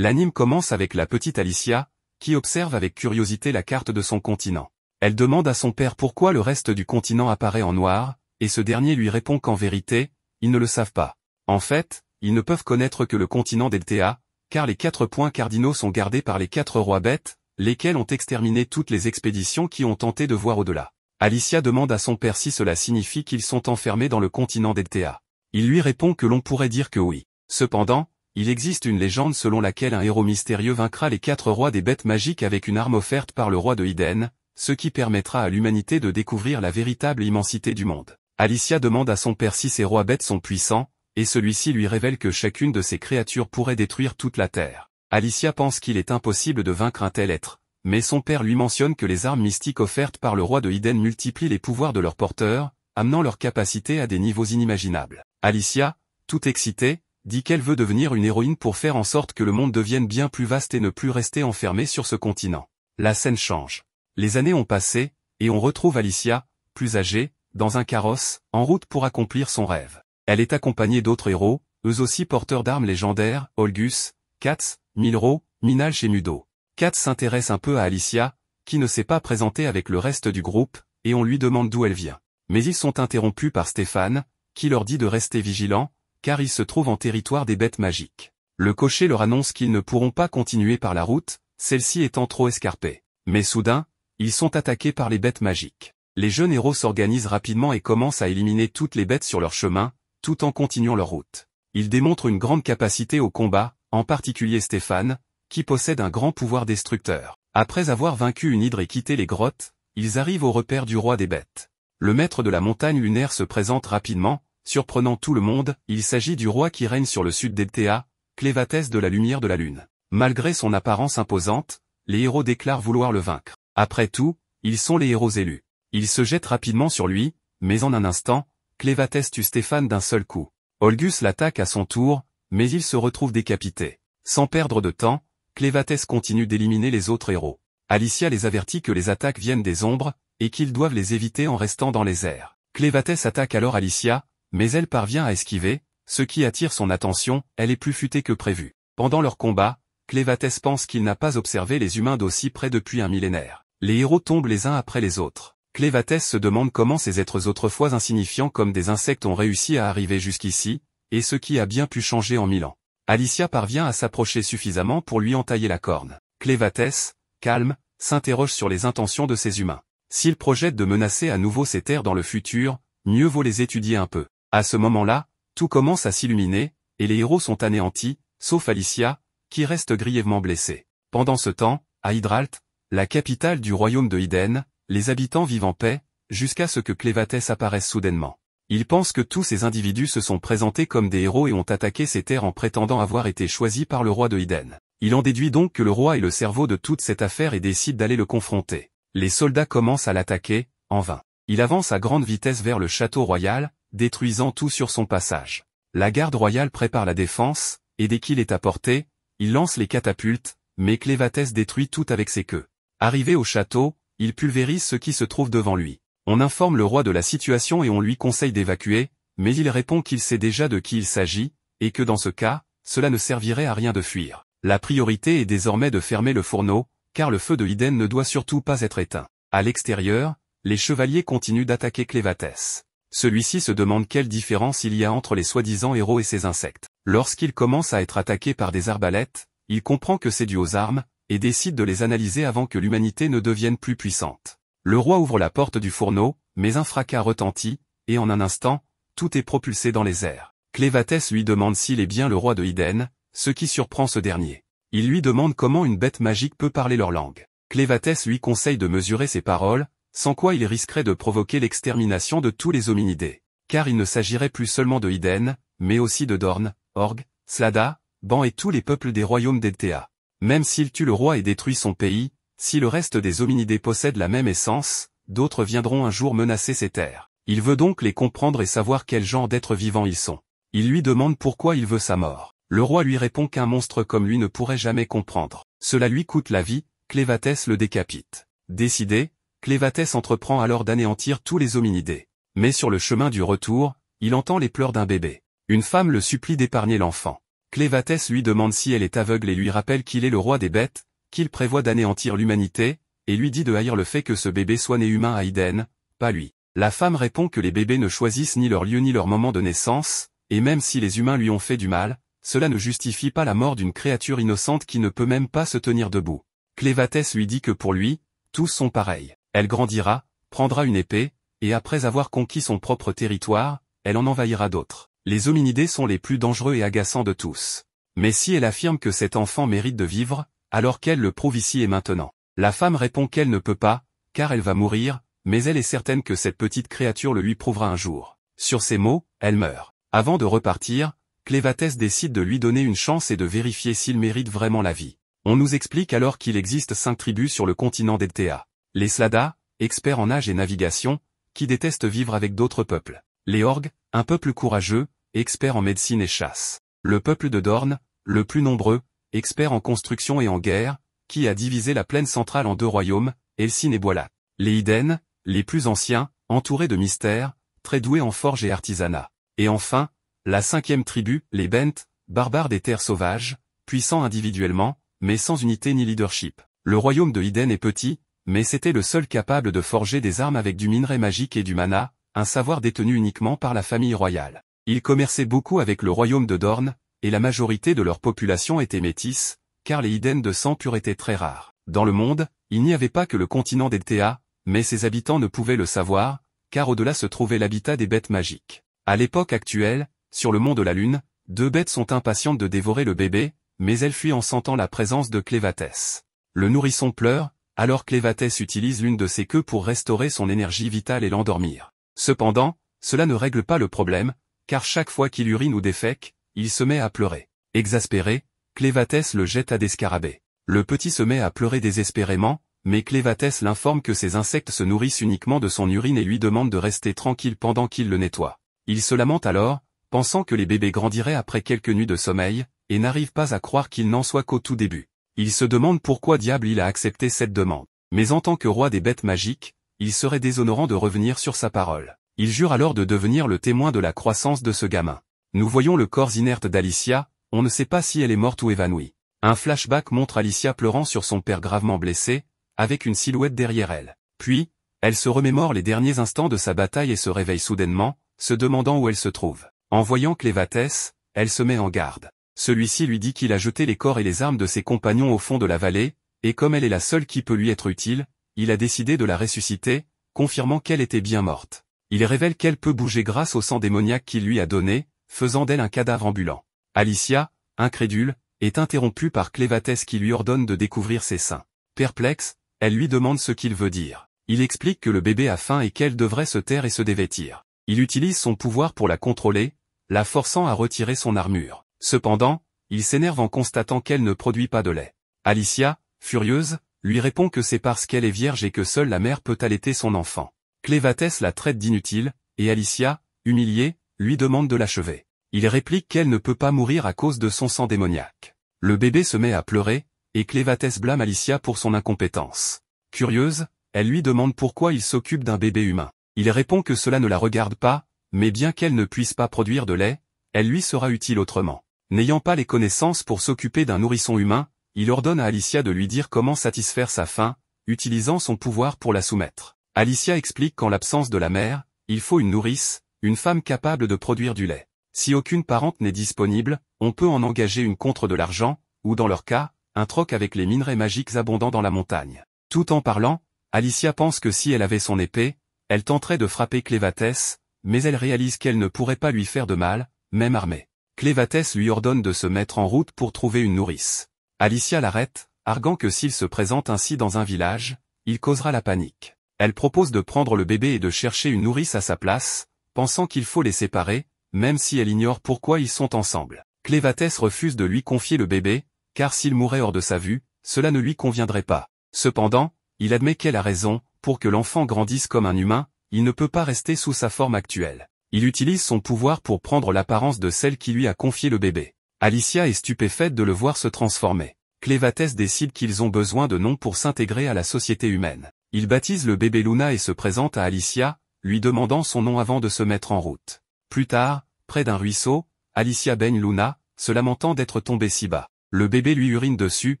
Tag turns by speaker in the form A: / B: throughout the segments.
A: L'anime commence avec la petite Alicia, qui observe avec curiosité la carte de son continent. Elle demande à son père pourquoi le reste du continent apparaît en noir, et ce dernier lui répond qu'en vérité, ils ne le savent pas. En fait, ils ne peuvent connaître que le continent d'Eltea, car les 4 points cardinaux sont gardés par les 4 rois bêtes, lesquels ont exterminé toutes les expéditions qui ont tenté de voir au-delà. Alicia demande à son père si cela signifie qu'ils sont enfermés dans le continent d'Eltea. Il lui répond que l'on pourrait dire que oui. Cependant, il existe une légende selon laquelle un héros mystérieux vaincra les 4 rois des bêtes magiques avec une arme offerte par le roi de Iden, ce qui permettra à l'humanité de découvrir la véritable immensité du monde. Alicia demande à son père si ces rois bêtes sont puissants, et celui-ci lui révèle que chacune de ces créatures pourrait détruire toute la Terre. Alicia pense qu'il est impossible de vaincre un tel être, mais son père lui mentionne que les armes mystiques offertes par le roi de Iden multiplient les pouvoirs de leurs porteurs, amenant leur capacité à des niveaux inimaginables. Alicia, toute excitée, dit qu'elle veut devenir une héroïne pour faire en sorte que le monde devienne bien plus vaste et ne plus rester enfermé sur ce continent. La scène change. Les années ont passé, et on retrouve Alicia, plus âgée, dans un carrosse, en route pour accomplir son rêve. Elle est accompagnée d'autres héros, eux aussi porteurs d'armes légendaires, Olgus, Katz, Milro, Minalch et Mudo. Katz s'intéresse un peu à Alicia, qui ne s'est pas présentée avec le reste du groupe, et on lui demande d'où elle vient. Mais ils sont interrompus par Stéphane, qui leur dit de rester vigilants, car ils se trouvent en territoire des bêtes magiques. Le cocher leur annonce qu'ils ne pourront pas continuer par la route, celle-ci étant trop escarpée. Mais soudain, ils sont attaqués par les bêtes magiques. Les jeunes héros s'organisent rapidement et commencent à éliminer toutes les bêtes sur leur chemin, tout en continuant leur route. Ils démontrent une grande capacité au combat, en particulier Stéphane, qui possède un grand pouvoir destructeur. Après avoir vaincu une hydre et quitté les grottes, ils arrivent au repère du roi des bêtes. Le maître de la montagne lunaire se présente rapidement, surprenant tout le monde. Il s'agit du roi qui règne sur le sud d'Eltea, Clévatès de la lumière de la lune. Malgré son apparence imposante, les héros déclarent vouloir le vaincre. Après tout, ils sont les héros élus. Ils se jettent rapidement sur lui, mais en un instant, Clévatès tue Stéphane d'un seul coup. Olgus l'attaque à son tour, mais il se retrouve décapité. Sans perdre de temps, Clévatès continue d'éliminer les autres héros. Alicia les avertit que les attaques viennent des ombres, et qu'ils doivent les éviter en restant dans les airs. Clévatès attaque alors Alicia, mais elle parvient à esquiver, ce qui attire son attention. Elle est plus futée que prévu. Pendant leur combat, Clévatès pense qu'il n'a pas observé les humains d'aussi près depuis un millénaire. Les héros tombent les uns après les autres. Clévatès se demande comment ces êtres autrefois insignifiants comme des insectes ont réussi à arriver jusqu'ici, et ce qui a bien pu changer en 1000 ans. Alicia parvient à s'approcher suffisamment pour lui entailler la corne. Clévatès, calme, s'interroge sur les intentions de ces humains. S'ils projettent de menacer à nouveau ces terres dans le futur, mieux vaut les étudier un peu. À ce moment-là, tout commence à s'illuminer, et les héros sont anéantis, sauf Alicia, qui reste grièvement blessée. Pendant ce temps, à Hydralt, la capitale du royaume de Iden, les habitants vivent en paix, jusqu'à ce que Clévatès apparaisse soudainement. Ils pensent que tous ces individus se sont présentés comme des héros et ont attaqué ces terres en prétendant avoir été choisis par le roi de Iden. Il en déduit donc que le roi est le cerveau de toute cette affaire et décide d'aller le confronter. Les soldats commencent à l'attaquer, en vain. Il avance à grande vitesse vers le château royal, détruisant tout sur son passage. La garde royale prépare la défense, et dès qu'il est à portée, il lance les catapultes, mais Clévatès détruit tout avec ses queues. Arrivé au château, il pulvérise ce qui se trouve devant lui. On informe le roi de la situation et on lui conseille d'évacuer, mais il répond qu'il sait déjà de qui il s'agit, et que dans ce cas, cela ne servirait à rien de fuir. La priorité est désormais de fermer le fourneau, car le feu de Iden ne doit surtout pas être éteint. À l'extérieur, les chevaliers continuent d'attaquer Clévatès. Celui-ci se demande quelle différence il y a entre les soi-disant héros et ces insectes. Lorsqu'il commence à être attaqué par des arbalètes, il comprend que c'est dû aux armes, et décide de les analyser avant que l'humanité ne devienne plus puissante. Le roi ouvre la porte du fourneau, mais un fracas retentit, et en un instant, tout est propulsé dans les airs. Clévatès lui demande s'il est bien le roi de Iden, ce qui surprend ce dernier. Il lui demande comment une bête magique peut parler leur langue. Clévatès lui conseille de mesurer ses paroles, sans quoi il risquerait de provoquer l'extermination de tous les hominidés. Car il ne s'agirait plus seulement de Iden, mais aussi de Dorn, Org, Slada, Ban et tous les peuples des royaumes d'Eltea. Même s'il tue le roi et détruit son pays, si le reste des hominidés possèdent la même essence, d'autres viendront un jour menacer ces terres. Il veut donc les comprendre et savoir quel genre d'êtres vivants ils sont. Il lui demande pourquoi il veut sa mort. Le roi lui répond qu'un monstre comme lui ne pourrait jamais comprendre. Cela lui coûte la vie, Clévatès le décapite. Décidé, Clévatès entreprend alors d'anéantir tous les hominidés. Mais sur le chemin du retour, il entend les pleurs d'un bébé. Une femme le supplie d'épargner l'enfant. Clévatès lui demande si elle est aveugle et lui rappelle qu'il est le roi des bêtes, qu'il prévoit d'anéantir l'humanité, et lui dit de haïr le fait que ce bébé soit né humain à Eden, pas lui. La femme répond que les bébés ne choisissent ni leur lieu ni leur moment de naissance, et même si les humains lui ont fait du mal, cela ne justifie pas la mort d'une créature innocente qui ne peut même pas se tenir debout. Clévatès lui dit que pour lui, tous sont pareils. Elle grandira, prendra une épée, et après avoir conquis son propre territoire, elle en envahira d'autres. Les hominidés sont les plus dangereux et agaçants de tous. Mais si elle affirme que cet enfant mérite de vivre, alors qu'elle le prouve ici et maintenant. La femme répond qu'elle ne peut pas, car elle va mourir, mais elle est certaine que cette petite créature le lui prouvera un jour. Sur ces mots, elle meurt. Avant de repartir, Clévatès décide de lui donner une chance et de vérifier s'il mérite vraiment la vie. On nous explique alors qu'il existe 5 tribus sur le continent d'Eltea. Les Sladas, experts en nage et navigation, qui détestent vivre avec d'autres peuples. Les Orgs, un peuple courageux, experts en médecine et chasse. Le peuple de Dorne, le plus nombreux, expert en construction et en guerre, qui a divisé la plaine centrale en 2 royaumes, Elsine et Boilat. Les Iden, les plus anciens, entourés de mystères, très doués en forge et artisanat. Et enfin, la 5e tribu, les Bent, barbares des terres sauvages, puissants individuellement, mais sans unité ni leadership. Le royaume de Iden est petit, mais c'était le seul capable de forger des armes avec du minerai magique et du mana, un savoir détenu uniquement par la famille royale. Ils commerçaient beaucoup avec le royaume de Dorne, et la majorité de leur population était métisse, car les Iden de sang pur étaient très rares. Dans le monde, il n'y avait pas que le continent d'Eltea, mais ses habitants ne pouvaient le savoir, car au-delà se trouvait l'habitat des bêtes magiques. À l'époque actuelle, sur le mont de la Lune, 2 bêtes sont impatientes de dévorer le bébé, mais elles fuient en sentant la présence de Clévatès. Le nourrisson pleure, alors Clévatès utilise l'une de ses queues pour restaurer son énergie vitale et l'endormir. Cependant, cela ne règle pas le problème, car chaque fois qu'il urine ou défèque, il se met à pleurer. Exaspéré, Clévatès le jette à des scarabées. Le petit se met à pleurer désespérément, mais Clévatès l'informe que ces insectes se nourrissent uniquement de son urine et lui demande de rester tranquille pendant qu'il le nettoie. Il se lamente alors, pensant que les bébés grandiraient après quelques nuits de sommeil, et n'arrive pas à croire qu'il n'en soit qu'au tout début. Il se demande pourquoi diable il a accepté cette demande. Mais en tant que roi des bêtes magiques, il serait déshonorant de revenir sur sa parole. Il jure alors de devenir le témoin de la croissance de ce gamin. Nous voyons le corps inerte d'Alicia, on ne sait pas si elle est morte ou évanouie. Un flashback montre Alicia pleurant sur son père gravement blessé, avec une silhouette derrière elle. Puis, elle se remémore les derniers instants de sa bataille et se réveille soudainement, se demandant où elle se trouve. En voyant Clévatès, elle se met en garde. Celui-ci lui dit qu'il a jeté les corps et les armes de ses compagnons au fond de la vallée, et comme elle est la seule qui peut lui être utile, il a décidé de la ressusciter, confirmant qu'elle était bien morte. Il révèle qu'elle peut bouger grâce au sang démoniaque qu'il lui a donné, faisant d'elle un cadavre ambulant. Alicia, incrédule, est interrompue par Clévatès qui lui ordonne de découvrir ses seins. Perplexe, elle lui demande ce qu'il veut dire. Il explique que le bébé a faim et qu'elle devrait se taire et se dévêtir. Il utilise son pouvoir pour la contrôler, la forçant à retirer son armure. Cependant, il s'énerve en constatant qu'elle ne produit pas de lait. Alicia, furieuse, lui répond que c'est parce qu'elle est vierge et que seule la mère peut allaiter son enfant. Clévatès la traite d'inutile, et Alicia, humiliée, lui demande de l'achever. Il réplique qu'elle ne peut pas mourir à cause de son sang démoniaque. Le bébé se met à pleurer, et Clévatès blâme Alicia pour son incompétence. Curieuse, elle lui demande pourquoi il s'occupe d'un bébé humain. Il répond que cela ne la regarde pas, mais bien qu'elle ne puisse pas produire de lait, elle lui sera utile autrement. N'ayant pas les connaissances pour s'occuper d'un nourrisson humain, il ordonne à Alicia de lui dire comment satisfaire sa faim, utilisant son pouvoir pour la soumettre. Alicia explique qu'en l'absence de la mère, il faut une nourrice, une femme capable de produire du lait. Si aucune parente n'est disponible, on peut en engager une contre de l'argent, ou dans leur cas, un troc avec les minerais magiques abondants dans la montagne. Tout en parlant, Alicia pense que si elle avait son épée, elle tenterait de frapper Clévatès, mais elle réalise qu'elle ne pourrait pas lui faire de mal, même armée. Clévatès lui ordonne de se mettre en route pour trouver une nourrice. Alicia l'arrête, arguant que s'il se présente ainsi dans un village, il causera la panique. Elle propose de prendre le bébé et de chercher une nourrice à sa place, pensant qu'il faut les séparer, même si elle ignore pourquoi ils sont ensemble. Clévatès refuse de lui confier le bébé, car s'il mourait hors de sa vue, cela ne lui conviendrait pas. Cependant, il admet qu'elle a raison, pour que l'enfant grandisse comme un humain, il ne peut pas rester sous sa forme actuelle. Il utilise son pouvoir pour prendre l'apparence de celle qui lui a confié le bébé. Alicia est stupéfaite de le voir se transformer. Clévatès décide qu'ils ont besoin de noms pour s'intégrer à la société humaine. Il baptise le bébé Luna et se présente à Alicia, lui demandant son nom avant de se mettre en route. Plus tard, près d'un ruisseau, Alicia baigne Luna, se lamentant d'être tombé si bas. Le bébé lui urine dessus,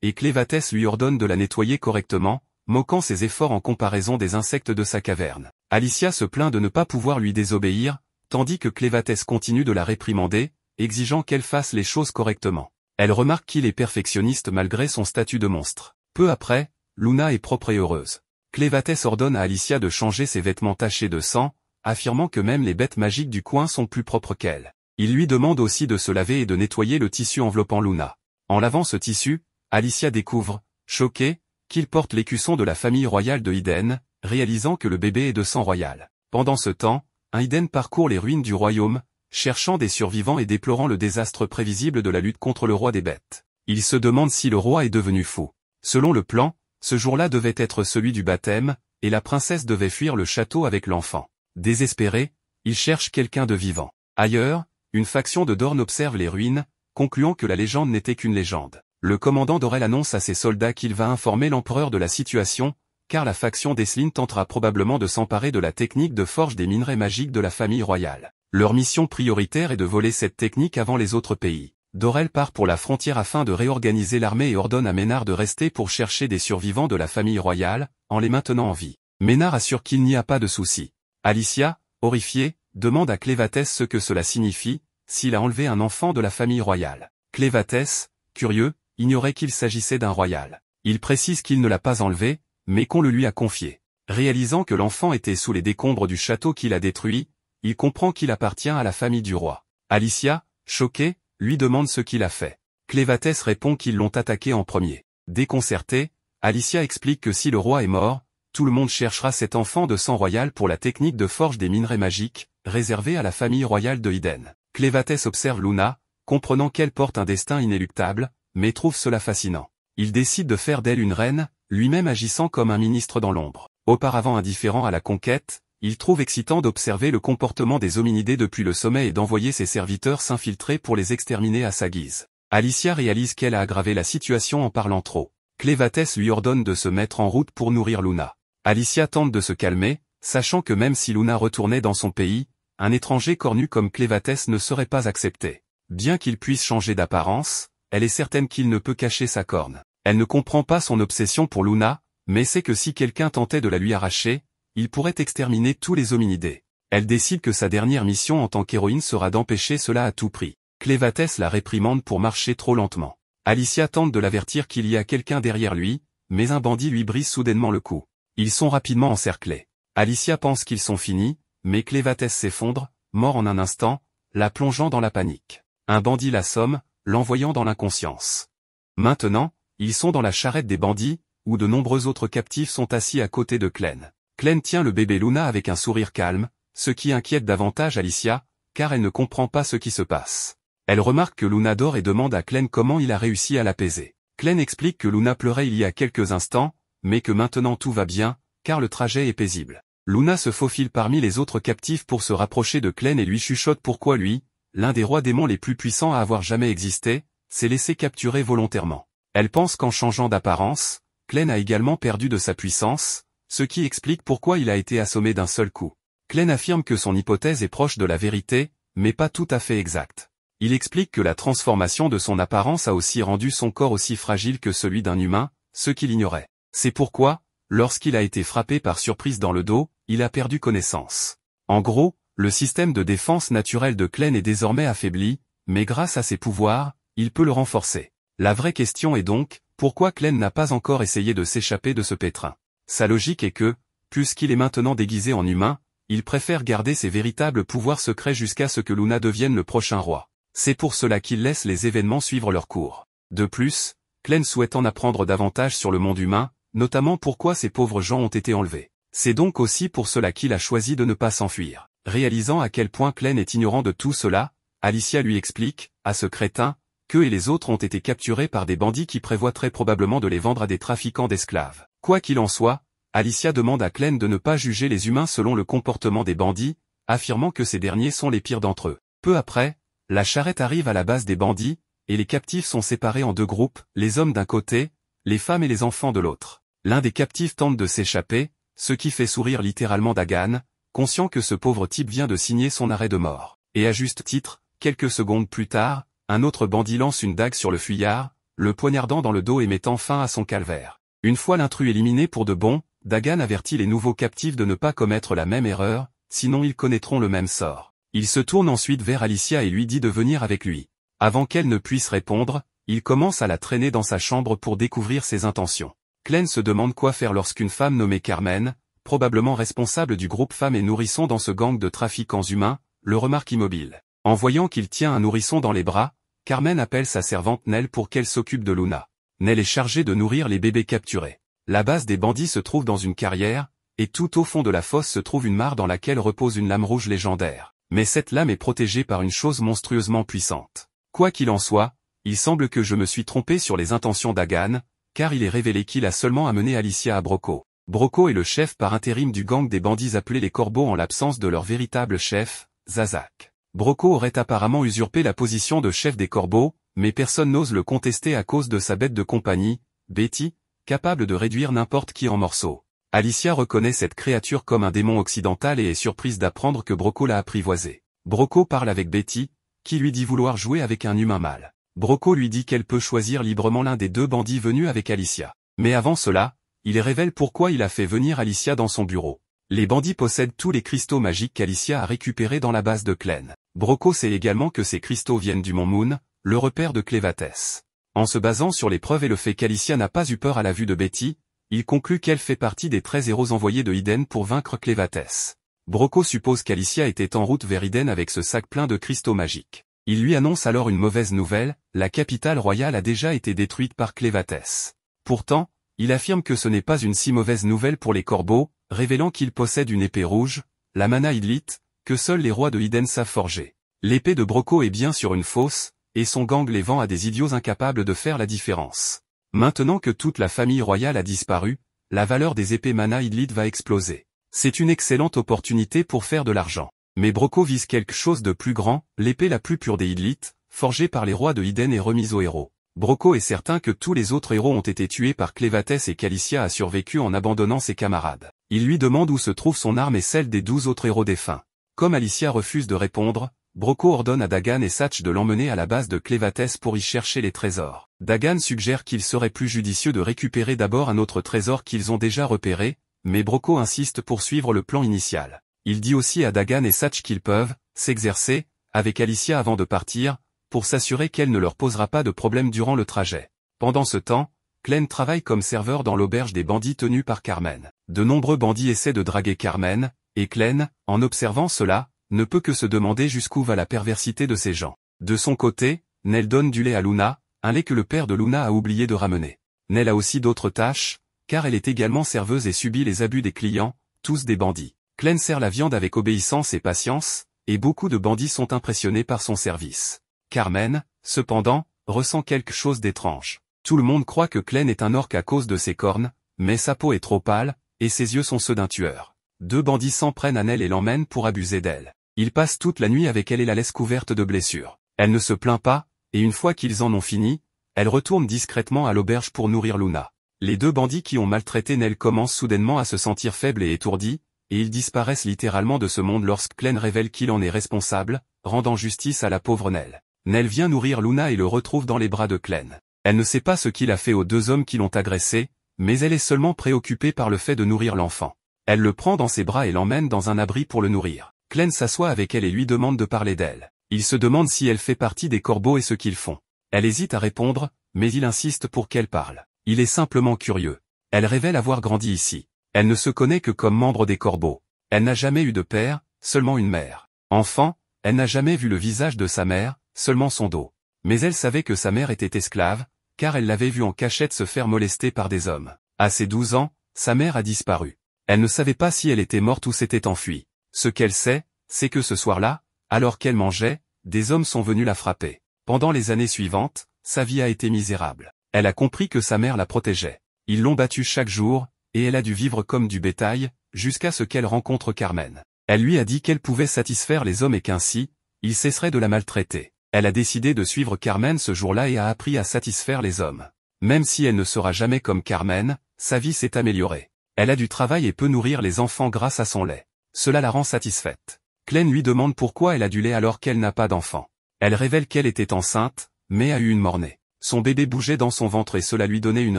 A: et Clévatès lui ordonne de la nettoyer correctement, moquant ses efforts en comparaison des insectes de sa caverne. Alicia se plaint de ne pas pouvoir lui désobéir, tandis que Clévatès continue de la réprimander, exigeant qu'elle fasse les choses correctement. Elle remarque qu'il est perfectionniste malgré son statut de monstre. Peu après, Luna est propre et heureuse. Clévatès ordonne à Alicia de changer ses vêtements tachés de sang, affirmant que même les bêtes magiques du coin sont plus propres qu'elle. Il lui demande aussi de se laver et de nettoyer le tissu enveloppant Luna. En lavant ce tissu, Alicia découvre, choquée, qu'il porte l'écusson de la famille royale de Iden, réalisant que le bébé est de sang royal. Pendant ce temps, un Iden parcourt les ruines du royaume, cherchant des survivants et déplorant le désastre prévisible de la lutte contre le roi des bêtes. Il se demande si le roi est devenu fou. Selon le plan, ce jour-là devait être celui du baptême, et la princesse devait fuir le château avec l'enfant. Désespéré, il cherche quelqu'un de vivant. Ailleurs, une faction de Dorne observe les ruines, concluant que la légende n'était qu'une légende. Le commandant Dorel annonce à ses soldats qu'il va informer l'empereur de la situation, car la faction d'Aisling tentera probablement de s'emparer de la technique de forge des minerais magiques de la famille royale. Leur mission prioritaire est de voler cette technique avant les autres pays. Dorel part pour la frontière afin de réorganiser l'armée et ordonne à Ménard de rester pour chercher des survivants de la famille royale, en les maintenant en vie. Ménard assure qu'il n'y a pas de souci. Alicia, horrifiée, demande à Clévatès ce que cela signifie, s'il a enlevé un enfant de la famille royale. Clévatès, curieux, ignorait qu'il s'agissait d'un royal. Il précise qu'il ne l'a pas enlevé, mais qu'on le lui a confié. Réalisant que l'enfant était sous les décombres du château qu'il a détruit, il comprend qu'il appartient à la famille du roi. Alicia, choquée, lui demande ce qu'il a fait. Clévatès répond qu'ils l'ont attaqué en premier. Déconcertée, Alicia explique que si le roi est mort, tout le monde cherchera cet enfant de sang royal pour la technique de forge des minerais magiques, réservée à la famille royale de Iden. Clévatès observe Luna, comprenant qu'elle porte un destin inéluctable, mais trouve cela fascinant. Il décide de faire d'elle une reine, lui-même agissant comme un ministre dans l'ombre. Auparavant indifférent à la conquête, il trouve excitant d'observer le comportement des hominidés depuis le sommet et d'envoyer ses serviteurs s'infiltrer pour les exterminer à sa guise. Alicia réalise qu'elle a aggravé la situation en parlant trop. Clévatès lui ordonne de se mettre en route pour nourrir Luna. Alicia tente de se calmer, sachant que même si Luna retournait dans son pays, un étranger cornu comme Clévatès ne serait pas accepté. Bien qu'il puisse changer d'apparence, elle est certaine qu'il ne peut cacher sa corne. Elle ne comprend pas son obsession pour Luna, mais sait que si quelqu'un tentait de la lui arracher, il pourrait exterminer tous les hominidés. Elle décide que sa dernière mission en tant qu'héroïne sera d'empêcher cela à tout prix. Clévatès la réprimande pour marcher trop lentement. Alicia tente de l'avertir qu'il y a quelqu'un derrière lui, mais un bandit lui brise soudainement le cou. Ils sont rapidement encerclés. Alicia pense qu'ils sont finis, mais Clévatès s'effondre, mort en un instant, la plongeant dans la panique. Un bandit l'assomme, l'envoyant dans l'inconscience. Maintenant, ils sont dans la charrette des bandits, où de nombreux autres captifs sont assis à côté de Clène. Clène tient le bébé Luna avec un sourire calme, ce qui inquiète davantage Alicia, car elle ne comprend pas ce qui se passe. Elle remarque que Luna dort et demande à Clène comment il a réussi à l'apaiser. Clène explique que Luna pleurait il y a quelques instants, mais que maintenant tout va bien, car le trajet est paisible. Luna se faufile parmi les autres captifs pour se rapprocher de Clène et lui chuchote pourquoi lui, l'un des rois démons les plus puissants à avoir jamais existé, s'est laissé capturer volontairement. Elle pense qu'en changeant d'apparence, Clène a également perdu de sa puissance, ce qui explique pourquoi il a été assommé d'un seul coup. Clène affirme que son hypothèse est proche de la vérité, mais pas tout à fait exacte. Il explique que la transformation de son apparence a aussi rendu son corps aussi fragile que celui d'un humain, ce qu'il ignorait. C'est pourquoi, lorsqu'il a été frappé par surprise dans le dos, il a perdu connaissance. En gros, le système de défense naturel de Clène est désormais affaibli, mais grâce à ses pouvoirs, il peut le renforcer. La vraie question est donc, pourquoi Clène n'a pas encore essayé de s'échapper de ce pétrin? Sa logique est que, puisqu'il est maintenant déguisé en humain, il préfère garder ses véritables pouvoirs secrets jusqu'à ce que Luna devienne le prochain roi. C'est pour cela qu'il laisse les événements suivre leur cours. De plus, Clène souhaite en apprendre davantage sur le monde humain, notamment pourquoi ces pauvres gens ont été enlevés. C'est donc aussi pour cela qu'il a choisi de ne pas s'enfuir. Réalisant à quel point Clène est ignorant de tout cela, Alicia lui explique, à ce crétin, qu'eux et les autres ont été capturés par des bandits qui prévoient très probablement de les vendre à des trafiquants d'esclaves. Quoi qu'il en soit, Alicia demande à Clène de ne pas juger les humains selon le comportement des bandits, affirmant que ces derniers sont les pires d'entre eux. Peu après, la charrette arrive à la base des bandits, et les captifs sont séparés en deux groupes, les hommes d'un côté, les femmes et les enfants de l'autre. L'un des captifs tente de s'échapper, ce qui fait sourire littéralement Dagan, conscient que ce pauvre type vient de signer son arrêt de mort. Et à juste titre, quelques secondes plus tard, un autre bandit lance une dague sur le fuyard, le poignardant dans le dos et mettant fin à son calvaire. Une fois l'intrus éliminé pour de bon, Dagan avertit les nouveaux captifs de ne pas commettre la même erreur, sinon ils connaîtront le même sort. Il se tourne ensuite vers Alicia et lui dit de venir avec lui. Avant qu'elle ne puisse répondre, il commence à la traîner dans sa chambre pour découvrir ses intentions. Clem se demande quoi faire lorsqu'une femme nommée Carmen, probablement responsable du groupe Femmes et Nourrissons dans ce gang de trafiquants humains, le remarque immobile. En voyant qu'il tient un nourrisson dans les bras, Carmen appelle sa servante Nell pour qu'elle s'occupe de Luna. Nell est chargée de nourrir les bébés capturés. La base des bandits se trouve dans une carrière, et tout au fond de la fosse se trouve une mare dans laquelle repose une lame rouge légendaire. Mais cette lame est protégée par une chose monstrueusement puissante. Quoi qu'il en soit, il semble que je me suis trompé sur les intentions d'Agan, car il est révélé qu'il a seulement amené Alicia à Broco. Broco est le chef par intérim du gang des bandits appelés les Corbeaux en l'absence de leur véritable chef, Zazak. Broco aurait apparemment usurpé la position de chef des Corbeaux, mais personne n'ose le contester à cause de sa bête de compagnie, Betty, capable de réduire n'importe qui en morceaux. Alicia reconnaît cette créature comme un démon occidental et est surprise d'apprendre que Broco l'a apprivoisé. Broco parle avec Betty, qui lui dit vouloir jouer avec un humain mâle. Broco lui dit qu'elle peut choisir librement l'un des deux bandits venus avec Alicia. Mais avant cela, il révèle pourquoi il a fait venir Alicia dans son bureau. Les bandits possèdent tous les cristaux magiques qu'Alicia a récupérés dans la base de Clen. Broco sait également que ces cristaux viennent du mont Moon, le repère de Clévatès. En se basant sur les preuves et le fait qu'Alicia n'a pas eu peur à la vue de Betty, il conclut qu'elle fait partie des 13 héros envoyés de Iden pour vaincre Clévatès. Broco suppose qu'Alicia était en route vers Iden avec ce sac plein de cristaux magiques. Il lui annonce alors une mauvaise nouvelle, la capitale royale a déjà été détruite par Clévatès. Pourtant, il affirme que ce n'est pas une si mauvaise nouvelle pour les Corbeaux, révélant qu'il possède une épée rouge, la Mana Idlith, que seuls les rois de Iden savent forger. L'épée de Broco est bien sur une fosse, et son gang les vend à des idiots incapables de faire la différence. Maintenant que toute la famille royale a disparu, la valeur des épées Mana Idlith va exploser. C'est une excellente opportunité pour faire de l'argent. Mais Broco vise quelque chose de plus grand, l'épée la plus pure des Idlith, forgée par les rois de Iden et remise aux héros. Broco est certain que tous les autres héros ont été tués par Clévatès et qu'Alicia a survécu en abandonnant ses camarades. Il lui demande où se trouve son arme et celle des 12 autres héros défunts. Comme Alicia refuse de répondre, Broco ordonne à Dagan et Satch de l'emmener à la base de Clévatès pour y chercher les trésors. Dagan suggère qu'il serait plus judicieux de récupérer d'abord un autre trésor qu'ils ont déjà repéré, mais Broco insiste pour suivre le plan initial. Il dit aussi à Dagan et Satch qu'ils peuvent s'exercer avec Alicia avant de partir, pour s'assurer qu'elle ne leur posera pas de problème durant le trajet. Pendant ce temps, Clen travaille comme serveur dans l'auberge des bandits tenus par Carmen. De nombreux bandits essaient de draguer Carmen, et Clen, en observant cela, ne peut que se demander jusqu'où va la perversité de ces gens. De son côté, Nell donne du lait à Luna, un lait que le père de Luna a oublié de ramener. Nell a aussi d'autres tâches, car elle est également serveuse et subit les abus des clients, tous des bandits. Clen sert la viande avec obéissance et patience, et beaucoup de bandits sont impressionnés par son service. Carmen, cependant, ressent quelque chose d'étrange. Tout le monde croit que Clen est un orc à cause de ses cornes, mais sa peau est trop pâle, et ses yeux sont ceux d'un tueur. Deux bandits s'en prennent à Nell et l'emmènent pour abuser d'elle. Ils passent toute la nuit avec elle et la laissent couverte de blessures. Elle ne se plaint pas, et une fois qu'ils en ont fini, elle retourne discrètement à l'auberge pour nourrir Luna. Les deux bandits qui ont maltraité Nell commencent soudainement à se sentir faibles et étourdis, et ils disparaissent littéralement de ce monde lorsque Clen révèle qu'il en est responsable, rendant justice à la pauvre Nell. Nell vient nourrir Luna et le retrouve dans les bras de Clen. Elle ne sait pas ce qu'il a fait aux deux hommes qui l'ont agressé, mais elle est seulement préoccupée par le fait de nourrir l'enfant. Elle le prend dans ses bras et l'emmène dans un abri pour le nourrir. Clen s'assoit avec elle et lui demande de parler d'elle. Il se demande si elle fait partie des Corbeaux et ce qu'ils font. Elle hésite à répondre, mais il insiste pour qu'elle parle. Il est simplement curieux. Elle révèle avoir grandi ici. Elle ne se connaît que comme membre des Corbeaux. Elle n'a jamais eu de père, seulement une mère. Enfant, elle n'a jamais vu le visage de sa mère, seulement son dos. Mais elle savait que sa mère était esclave, car elle l'avait vue en cachette se faire molester par des hommes. À ses 12 ans, sa mère a disparu. Elle ne savait pas si elle était morte ou s'était enfuie. Ce qu'elle sait, c'est que ce soir-là, alors qu'elle mangeait, des hommes sont venus la frapper. Pendant les années suivantes, sa vie a été misérable. Elle a compris que sa mère la protégeait. Ils l'ont battue chaque jour, et elle a dû vivre comme du bétail, jusqu'à ce qu'elle rencontre Carmen. Elle lui a dit qu'elle pouvait satisfaire les hommes et qu'ainsi, il cesserait de la maltraiter. Elle a décidé de suivre Carmen ce jour-là et a appris à satisfaire les hommes. Même si elle ne sera jamais comme Carmen, sa vie s'est améliorée. Elle a du travail et peut nourrir les enfants grâce à son lait. Cela la rend satisfaite. Clen lui demande pourquoi elle a du lait alors qu'elle n'a pas d'enfant. Elle révèle qu'elle était enceinte, mais a eu une mort-née. Son bébé bougeait dans son ventre et cela lui donnait une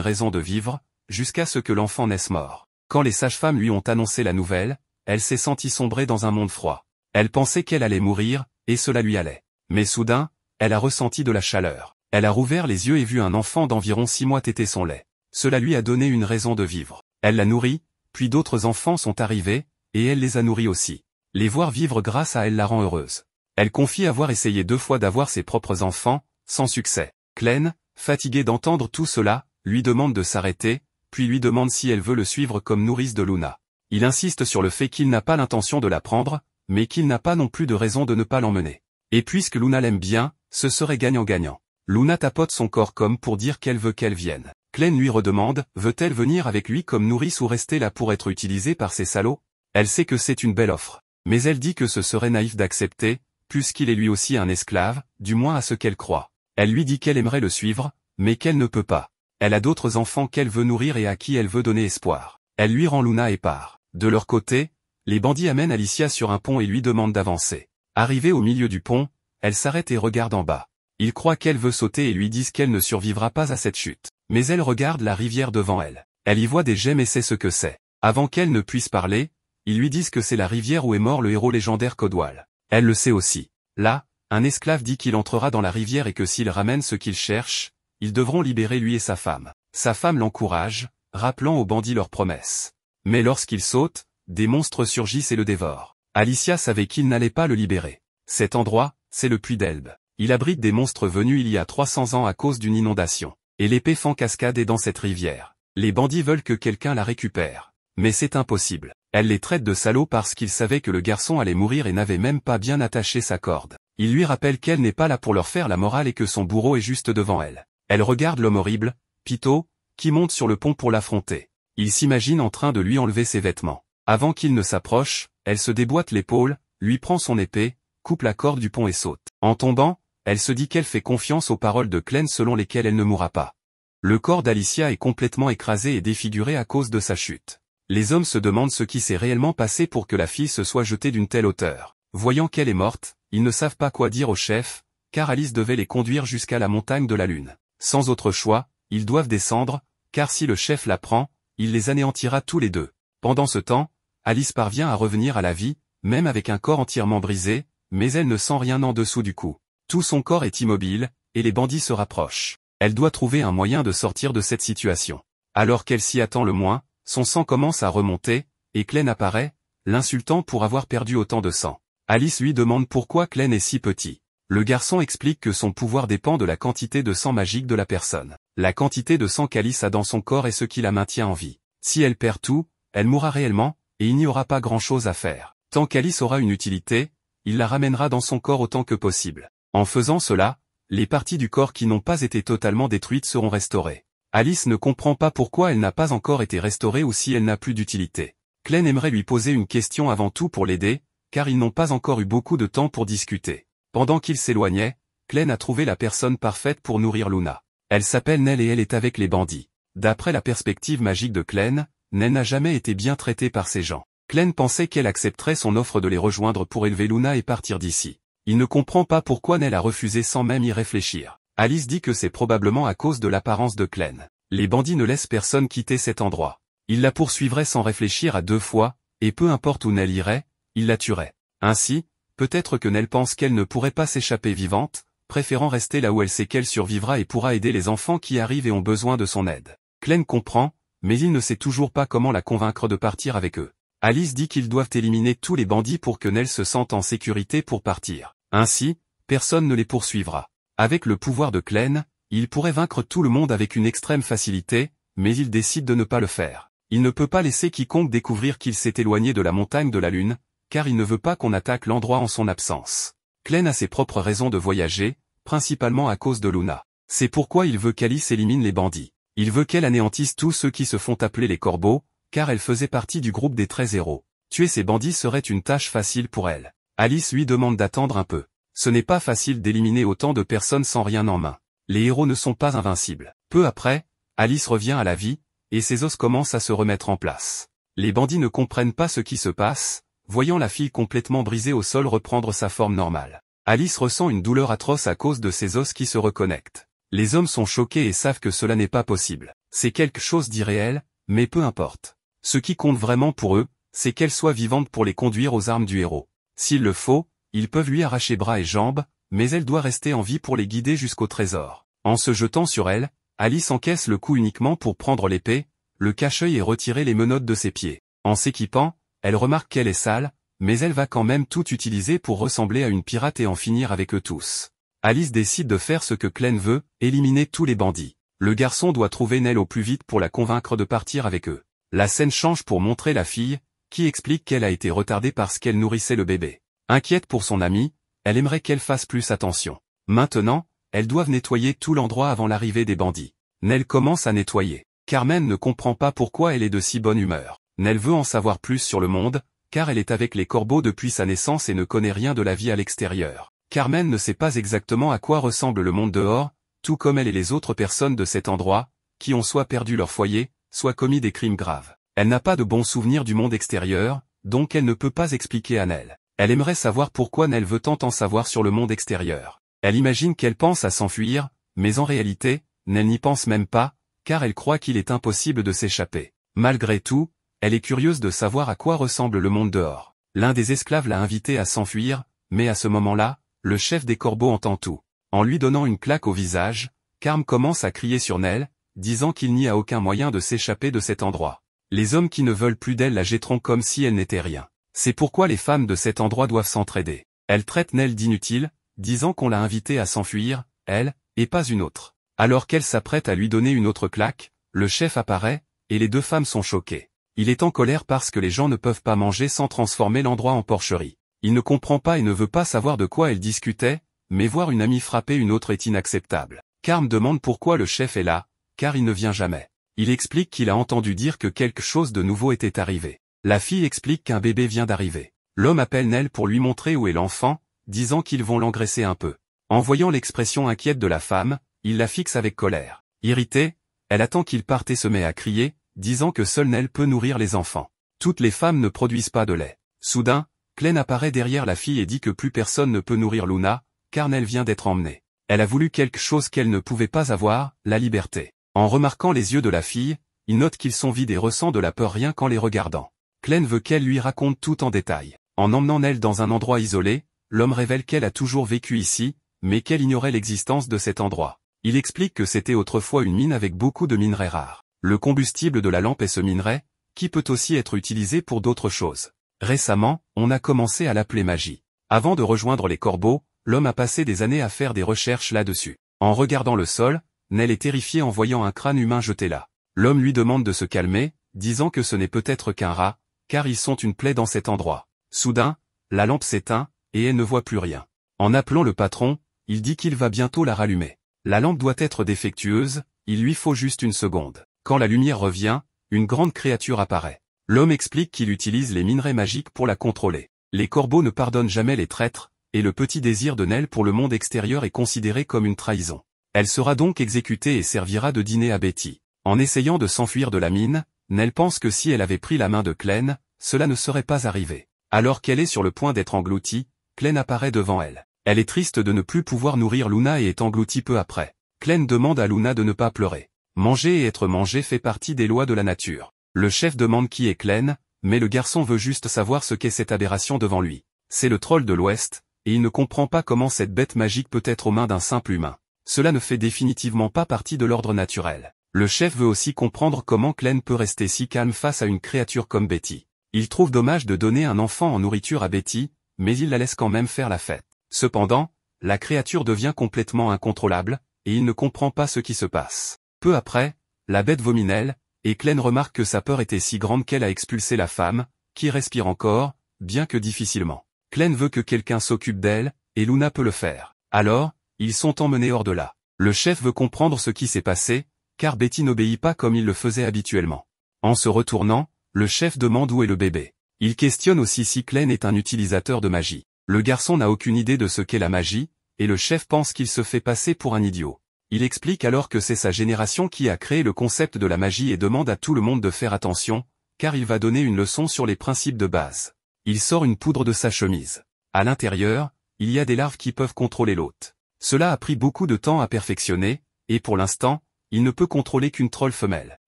A: raison de vivre, jusqu'à ce que l'enfant naisse mort. Quand les sages-femmes lui ont annoncé la nouvelle, elle s'est sentie sombrer dans un monde froid. Elle pensait qu'elle allait mourir, et cela lui allait. Mais soudain, elle a ressenti de la chaleur. Elle a rouvert les yeux et vu un enfant d'environ 6 mois téter son lait. Cela lui a donné une raison de vivre. Elle l'a nourri, puis d'autres enfants sont arrivés, et elle les a nourris aussi. Les voir vivre grâce à elle la rend heureuse. Elle confie avoir essayé 2 fois d'avoir ses propres enfants, sans succès. Clem, fatiguée d'entendre tout cela, lui demande de s'arrêter, puis lui demande si elle veut le suivre comme nourrice de Luna. Il insiste sur le fait qu'il n'a pas l'intention de la prendre, mais qu'il n'a pas non plus de raison de ne pas l'emmener. Et puisque Luna l'aime bien, ce serait gagnant-gagnant. Luna tapote son corps comme pour dire qu'elle veut qu'elle vienne. Clem lui redemande, veut-elle venir avec lui comme nourrice ou rester là pour être utilisée par ces salauds? Elle sait que c'est une belle offre. Mais elle dit que ce serait naïf d'accepter, puisqu'il est lui aussi un esclave, du moins à ce qu'elle croit. Elle lui dit qu'elle aimerait le suivre, mais qu'elle ne peut pas. Elle a d'autres enfants qu'elle veut nourrir et à qui elle veut donner espoir. Elle lui rend Luna et part. De leur côté, les bandits amènent Alicia sur un pont et lui demandent d'avancer. Arrivée au milieu du pont, elle s'arrête et regarde en bas. Ils croient qu'elle veut sauter et lui disent qu'elle ne survivra pas à cette chute. Mais elle regarde la rivière devant elle. Elle y voit des gemmes et sait ce que c'est. Avant qu'elle ne puisse parler, ils lui disent que c'est la rivière où est mort le héros légendaire Codwall. Elle le sait aussi. Là, un esclave dit qu'il entrera dans la rivière et que s'il ramène ce qu'il cherche, ils devront libérer lui et sa femme. Sa femme l'encourage, rappelant aux bandits leurs promesses. Mais lorsqu'il saute, des monstres surgissent et le dévorent. Alicia savait qu'ils n'allaient pas le libérer. Cet endroit, c'est le puits d'Elbe. Il abrite des monstres venus il y a 300 ans à cause d'une inondation. Et l'épée Fan Cascade est dans cette rivière. Les bandits veulent que quelqu'un la récupère. Mais c'est impossible. Elle les traite de salauds parce qu'ils savaient que le garçon allait mourir et n'avait même pas bien attaché sa corde. Il lui rappelle qu'elle n'est pas là pour leur faire la morale et que son bourreau est juste devant elle. Elle regarde l'homme horrible, Pito, qui monte sur le pont pour l'affronter. Il s'imagine en train de lui enlever ses vêtements. Avant qu'il ne s'approche, elle se déboîte l'épaule, lui prend son épée, coupe la corde du pont et saute. En tombant, elle se dit qu'elle fait confiance aux paroles de Clem selon lesquelles elle ne mourra pas. Le corps d'Alicia est complètement écrasé et défiguré à cause de sa chute. Les hommes se demandent ce qui s'est réellement passé pour que la fille se soit jetée d'une telle hauteur. Voyant qu'elle est morte, ils ne savent pas quoi dire au chef, car Alice devait les conduire jusqu'à la montagne de la Lune. Sans autre choix, ils doivent descendre, car si le chef la prend, il les anéantira tous les deux. Pendant ce temps, Alice parvient à revenir à la vie, même avec un corps entièrement brisé, mais elle ne sent rien en dessous du cou. Tout son corps est immobile, et les bandits se rapprochent. Elle doit trouver un moyen de sortir de cette situation. Alors qu'elle s'y attend le moins, son sang commence à remonter, et Clem apparaît, l'insultant pour avoir perdu autant de sang. Alice lui demande pourquoi Clem est si petit. Le garçon explique que son pouvoir dépend de la quantité de sang magique de la personne. La quantité de sang qu'Alice a dans son corps est ce qui la maintient en vie. Si elle perd tout, elle mourra réellement, et il n'y aura pas grand-chose à faire. Tant qu'Alice aura une utilité, il la ramènera dans son corps autant que possible. En faisant cela, les parties du corps qui n'ont pas été totalement détruites seront restaurées. Alice ne comprend pas pourquoi elle n'a pas encore été restaurée ou si elle n'a plus d'utilité. Clem aimerait lui poser une question avant tout pour l'aider, car ils n'ont pas encore eu beaucoup de temps pour discuter. Pendant qu'il s'éloignait, Clem a trouvé la personne parfaite pour nourrir Luna. Elle s'appelle Nell et elle est avec les bandits. D'après la perspective magique de Clem, Nell n'a jamais été bien traitée par ces gens. Clem pensait qu'elle accepterait son offre de les rejoindre pour élever Luna et partir d'ici. Il ne comprend pas pourquoi Nell a refusé sans même y réfléchir. Alice dit que c'est probablement à cause de l'apparence de Clem. Les bandits ne laissent personne quitter cet endroit. Ils la poursuivraient sans réfléchir à 2 fois, et peu importe où Nell irait, ils la tueraient. Ainsi, peut-être que Nell pense qu'elle ne pourrait pas s'échapper vivante, préférant rester là où elle sait qu'elle survivra et pourra aider les enfants qui arrivent et ont besoin de son aide. Clem comprend, mais il ne sait toujours pas comment la convaincre de partir avec eux. Alice dit qu'ils doivent éliminer tous les bandits pour que Nell se sente en sécurité pour partir. Ainsi, personne ne les poursuivra. Avec le pouvoir de Clem, il pourrait vaincre tout le monde avec une extrême facilité, mais il décide de ne pas le faire. Il ne peut pas laisser quiconque découvrir qu'il s'est éloigné de la montagne de la Lune, car il ne veut pas qu'on attaque l'endroit en son absence. Clem a ses propres raisons de voyager, principalement à cause de Luna. C'est pourquoi il veut qu'Alice élimine les bandits. Il veut qu'elle anéantisse tous ceux qui se font appeler les corbeaux, car elle faisait partie du groupe des 13 héros. Tuer ces bandits serait une tâche facile pour elle. Alice lui demande d'attendre un peu. Ce n'est pas facile d'éliminer autant de personnes sans rien en main. Les héros ne sont pas invincibles. Peu après, Alice revient à la vie, et ses os commencent à se remettre en place. Les bandits ne comprennent pas ce qui se passe, voyant la fille complètement brisée au sol reprendre sa forme normale. Alice ressent une douleur atroce à cause de ses os qui se reconnectent. Les hommes sont choqués et savent que cela n'est pas possible. C'est quelque chose d'irréel, mais peu importe. Ce qui compte vraiment pour eux, c'est qu'elle soit vivante pour les conduire aux armes du héros. S'il le faut, ils peuvent lui arracher bras et jambes, mais elle doit rester en vie pour les guider jusqu'au trésor. En se jetant sur elle, Alice encaisse le coup uniquement pour prendre l'épée, le cache-œil et retirer les menottes de ses pieds. En s'équipant, elle remarque qu'elle est sale, mais elle va quand même tout utiliser pour ressembler à une pirate et en finir avec eux tous. Alice décide de faire ce que Clem veut, éliminer tous les bandits. Le garçon doit trouver Nell au plus vite pour la convaincre de partir avec eux. La scène change pour montrer la fille, qui explique qu'elle a été retardée parce qu'elle nourrissait le bébé. Inquiète pour son amie, elle aimerait qu'elle fasse plus attention. Maintenant, elles doivent nettoyer tout l'endroit avant l'arrivée des bandits. Nell commence à nettoyer. Carmen ne comprend pas pourquoi elle est de si bonne humeur. Nell veut en savoir plus sur le monde, car elle est avec les corbeaux depuis sa naissance et ne connaît rien de la vie à l'extérieur. Carmen ne sait pas exactement à quoi ressemble le monde dehors, tout comme elle et les autres personnes de cet endroit, qui ont soit perdu leur foyer, soit commis des crimes graves. Elle n'a pas de bons souvenirs du monde extérieur, donc elle ne peut pas expliquer à Nell. Elle aimerait savoir pourquoi Nell veut tant en savoir sur le monde extérieur. Elle imagine qu'elle pense à s'enfuir, mais en réalité, Nell n'y pense même pas, car elle croit qu'il est impossible de s'échapper. Malgré tout, elle est curieuse de savoir à quoi ressemble le monde dehors. L'un des esclaves l'a invitée à s'enfuir, mais à ce moment-là, le chef des corbeaux entend tout. En lui donnant une claque au visage, Carm commence à crier sur Nell, disant qu'il n'y a aucun moyen de s'échapper de cet endroit. Les hommes qui ne veulent plus d'elle la jetteront comme si elle n'était rien. C'est pourquoi les femmes de cet endroit doivent s'entraider. Elle traite Nell d'inutile, disant qu'on l'a invitée à s'enfuir, elle, et pas une autre. Alors qu'elle s'apprête à lui donner une autre claque, le chef apparaît, et les deux femmes sont choquées. Il est en colère parce que les gens ne peuvent pas manger sans transformer l'endroit en porcherie. Il ne comprend pas et ne veut pas savoir de quoi elle discutait, mais voir une amie frapper une autre est inacceptable. Carm demande pourquoi le chef est là, car il ne vient jamais. Il explique qu'il a entendu dire que quelque chose de nouveau était arrivé. La fille explique qu'un bébé vient d'arriver. L'homme appelle Nell pour lui montrer où est l'enfant, disant qu'ils vont l'engraisser un peu. En voyant l'expression inquiète de la femme, il la fixe avec colère. Irritée, elle attend qu'il parte et se met à crier, disant que seule Nell peut nourrir les enfants. Toutes les femmes ne produisent pas de lait. Soudain, Clem apparaît derrière la fille et dit que plus personne ne peut nourrir Luna, car Nell vient d'être emmenée. Elle a voulu quelque chose qu'elle ne pouvait pas avoir, la liberté. En remarquant les yeux de la fille, il note qu'ils sont vides et ressent de la peur rien qu'en les regardant. Clem veut qu'elle lui raconte tout en détail. En emmenant Nell dans un endroit isolé, l'homme révèle qu'elle a toujours vécu ici, mais qu'elle ignorait l'existence de cet endroit. Il explique que c'était autrefois une mine avec beaucoup de minerais rares. Le combustible de la lampe est ce minerai, qui peut aussi être utilisé pour d'autres choses. Récemment, on a commencé à l'appeler magie. Avant de rejoindre les corbeaux, l'homme a passé des années à faire des recherches là-dessus. En regardant le sol, Nell est terrifiée en voyant un crâne humain jeté là. L'homme lui demande de se calmer, disant que ce n'est peut-être qu'un rat, car ils sont une plaie dans cet endroit. Soudain, la lampe s'éteint, et elle ne voit plus rien. En appelant le patron, il dit qu'il va bientôt la rallumer. La lampe doit être défectueuse, il lui faut juste une seconde. Quand la lumière revient, une grande créature apparaît. L'homme explique qu'il utilise les minerais magiques pour la contrôler. Les corbeaux ne pardonnent jamais les traîtres, et le petit désir de Nell pour le monde extérieur est considéré comme une trahison. Elle sera donc exécutée et servira de dîner à Betty. En essayant de s'enfuir de la mine, Nell pense que si elle avait pris la main de Clem, cela ne serait pas arrivé. Alors qu'elle est sur le point d'être engloutie, Clem apparaît devant elle. Elle est triste de ne plus pouvoir nourrir Luna et est engloutie peu après. Clem demande à Luna de ne pas pleurer. Manger et être mangé fait partie des lois de la nature. Le chef demande qui est Clem, mais le garçon veut juste savoir ce qu'est cette aberration devant lui. C'est le troll de l'Ouest, et il ne comprend pas comment cette bête magique peut être aux mains d'un simple humain. Cela ne fait définitivement pas partie de l'ordre naturel. Le chef veut aussi comprendre comment Clem peut rester si calme face à une créature comme Betty. Il trouve dommage de donner un enfant en nourriture à Betty, mais il la laisse quand même faire la fête. Cependant, la créature devient complètement incontrôlable, et il ne comprend pas ce qui se passe. Peu après, la bête vomit Nell, et Clem remarque que sa peur était si grande qu'elle a expulsé la femme, qui respire encore, bien que difficilement. Clem veut que quelqu'un s'occupe d'elle, et Luna peut le faire. Alors, ils sont emmenés hors de là. Le chef veut comprendre ce qui s'est passé, car Betty n'obéit pas comme il le faisait habituellement. En se retournant, le chef demande où est le bébé. Il questionne aussi si Clem est un utilisateur de magie. Le garçon n'a aucune idée de ce qu'est la magie, et le chef pense qu'il se fait passer pour un idiot. Il explique alors que c'est sa génération qui a créé le concept de la magie et demande à tout le monde de faire attention, car il va donner une leçon sur les principes de base. Il sort une poudre de sa chemise. À l'intérieur, il y a des larves qui peuvent contrôler l'hôte. Cela a pris beaucoup de temps à perfectionner, et pour l'instant, il ne peut contrôler qu'une troll femelle.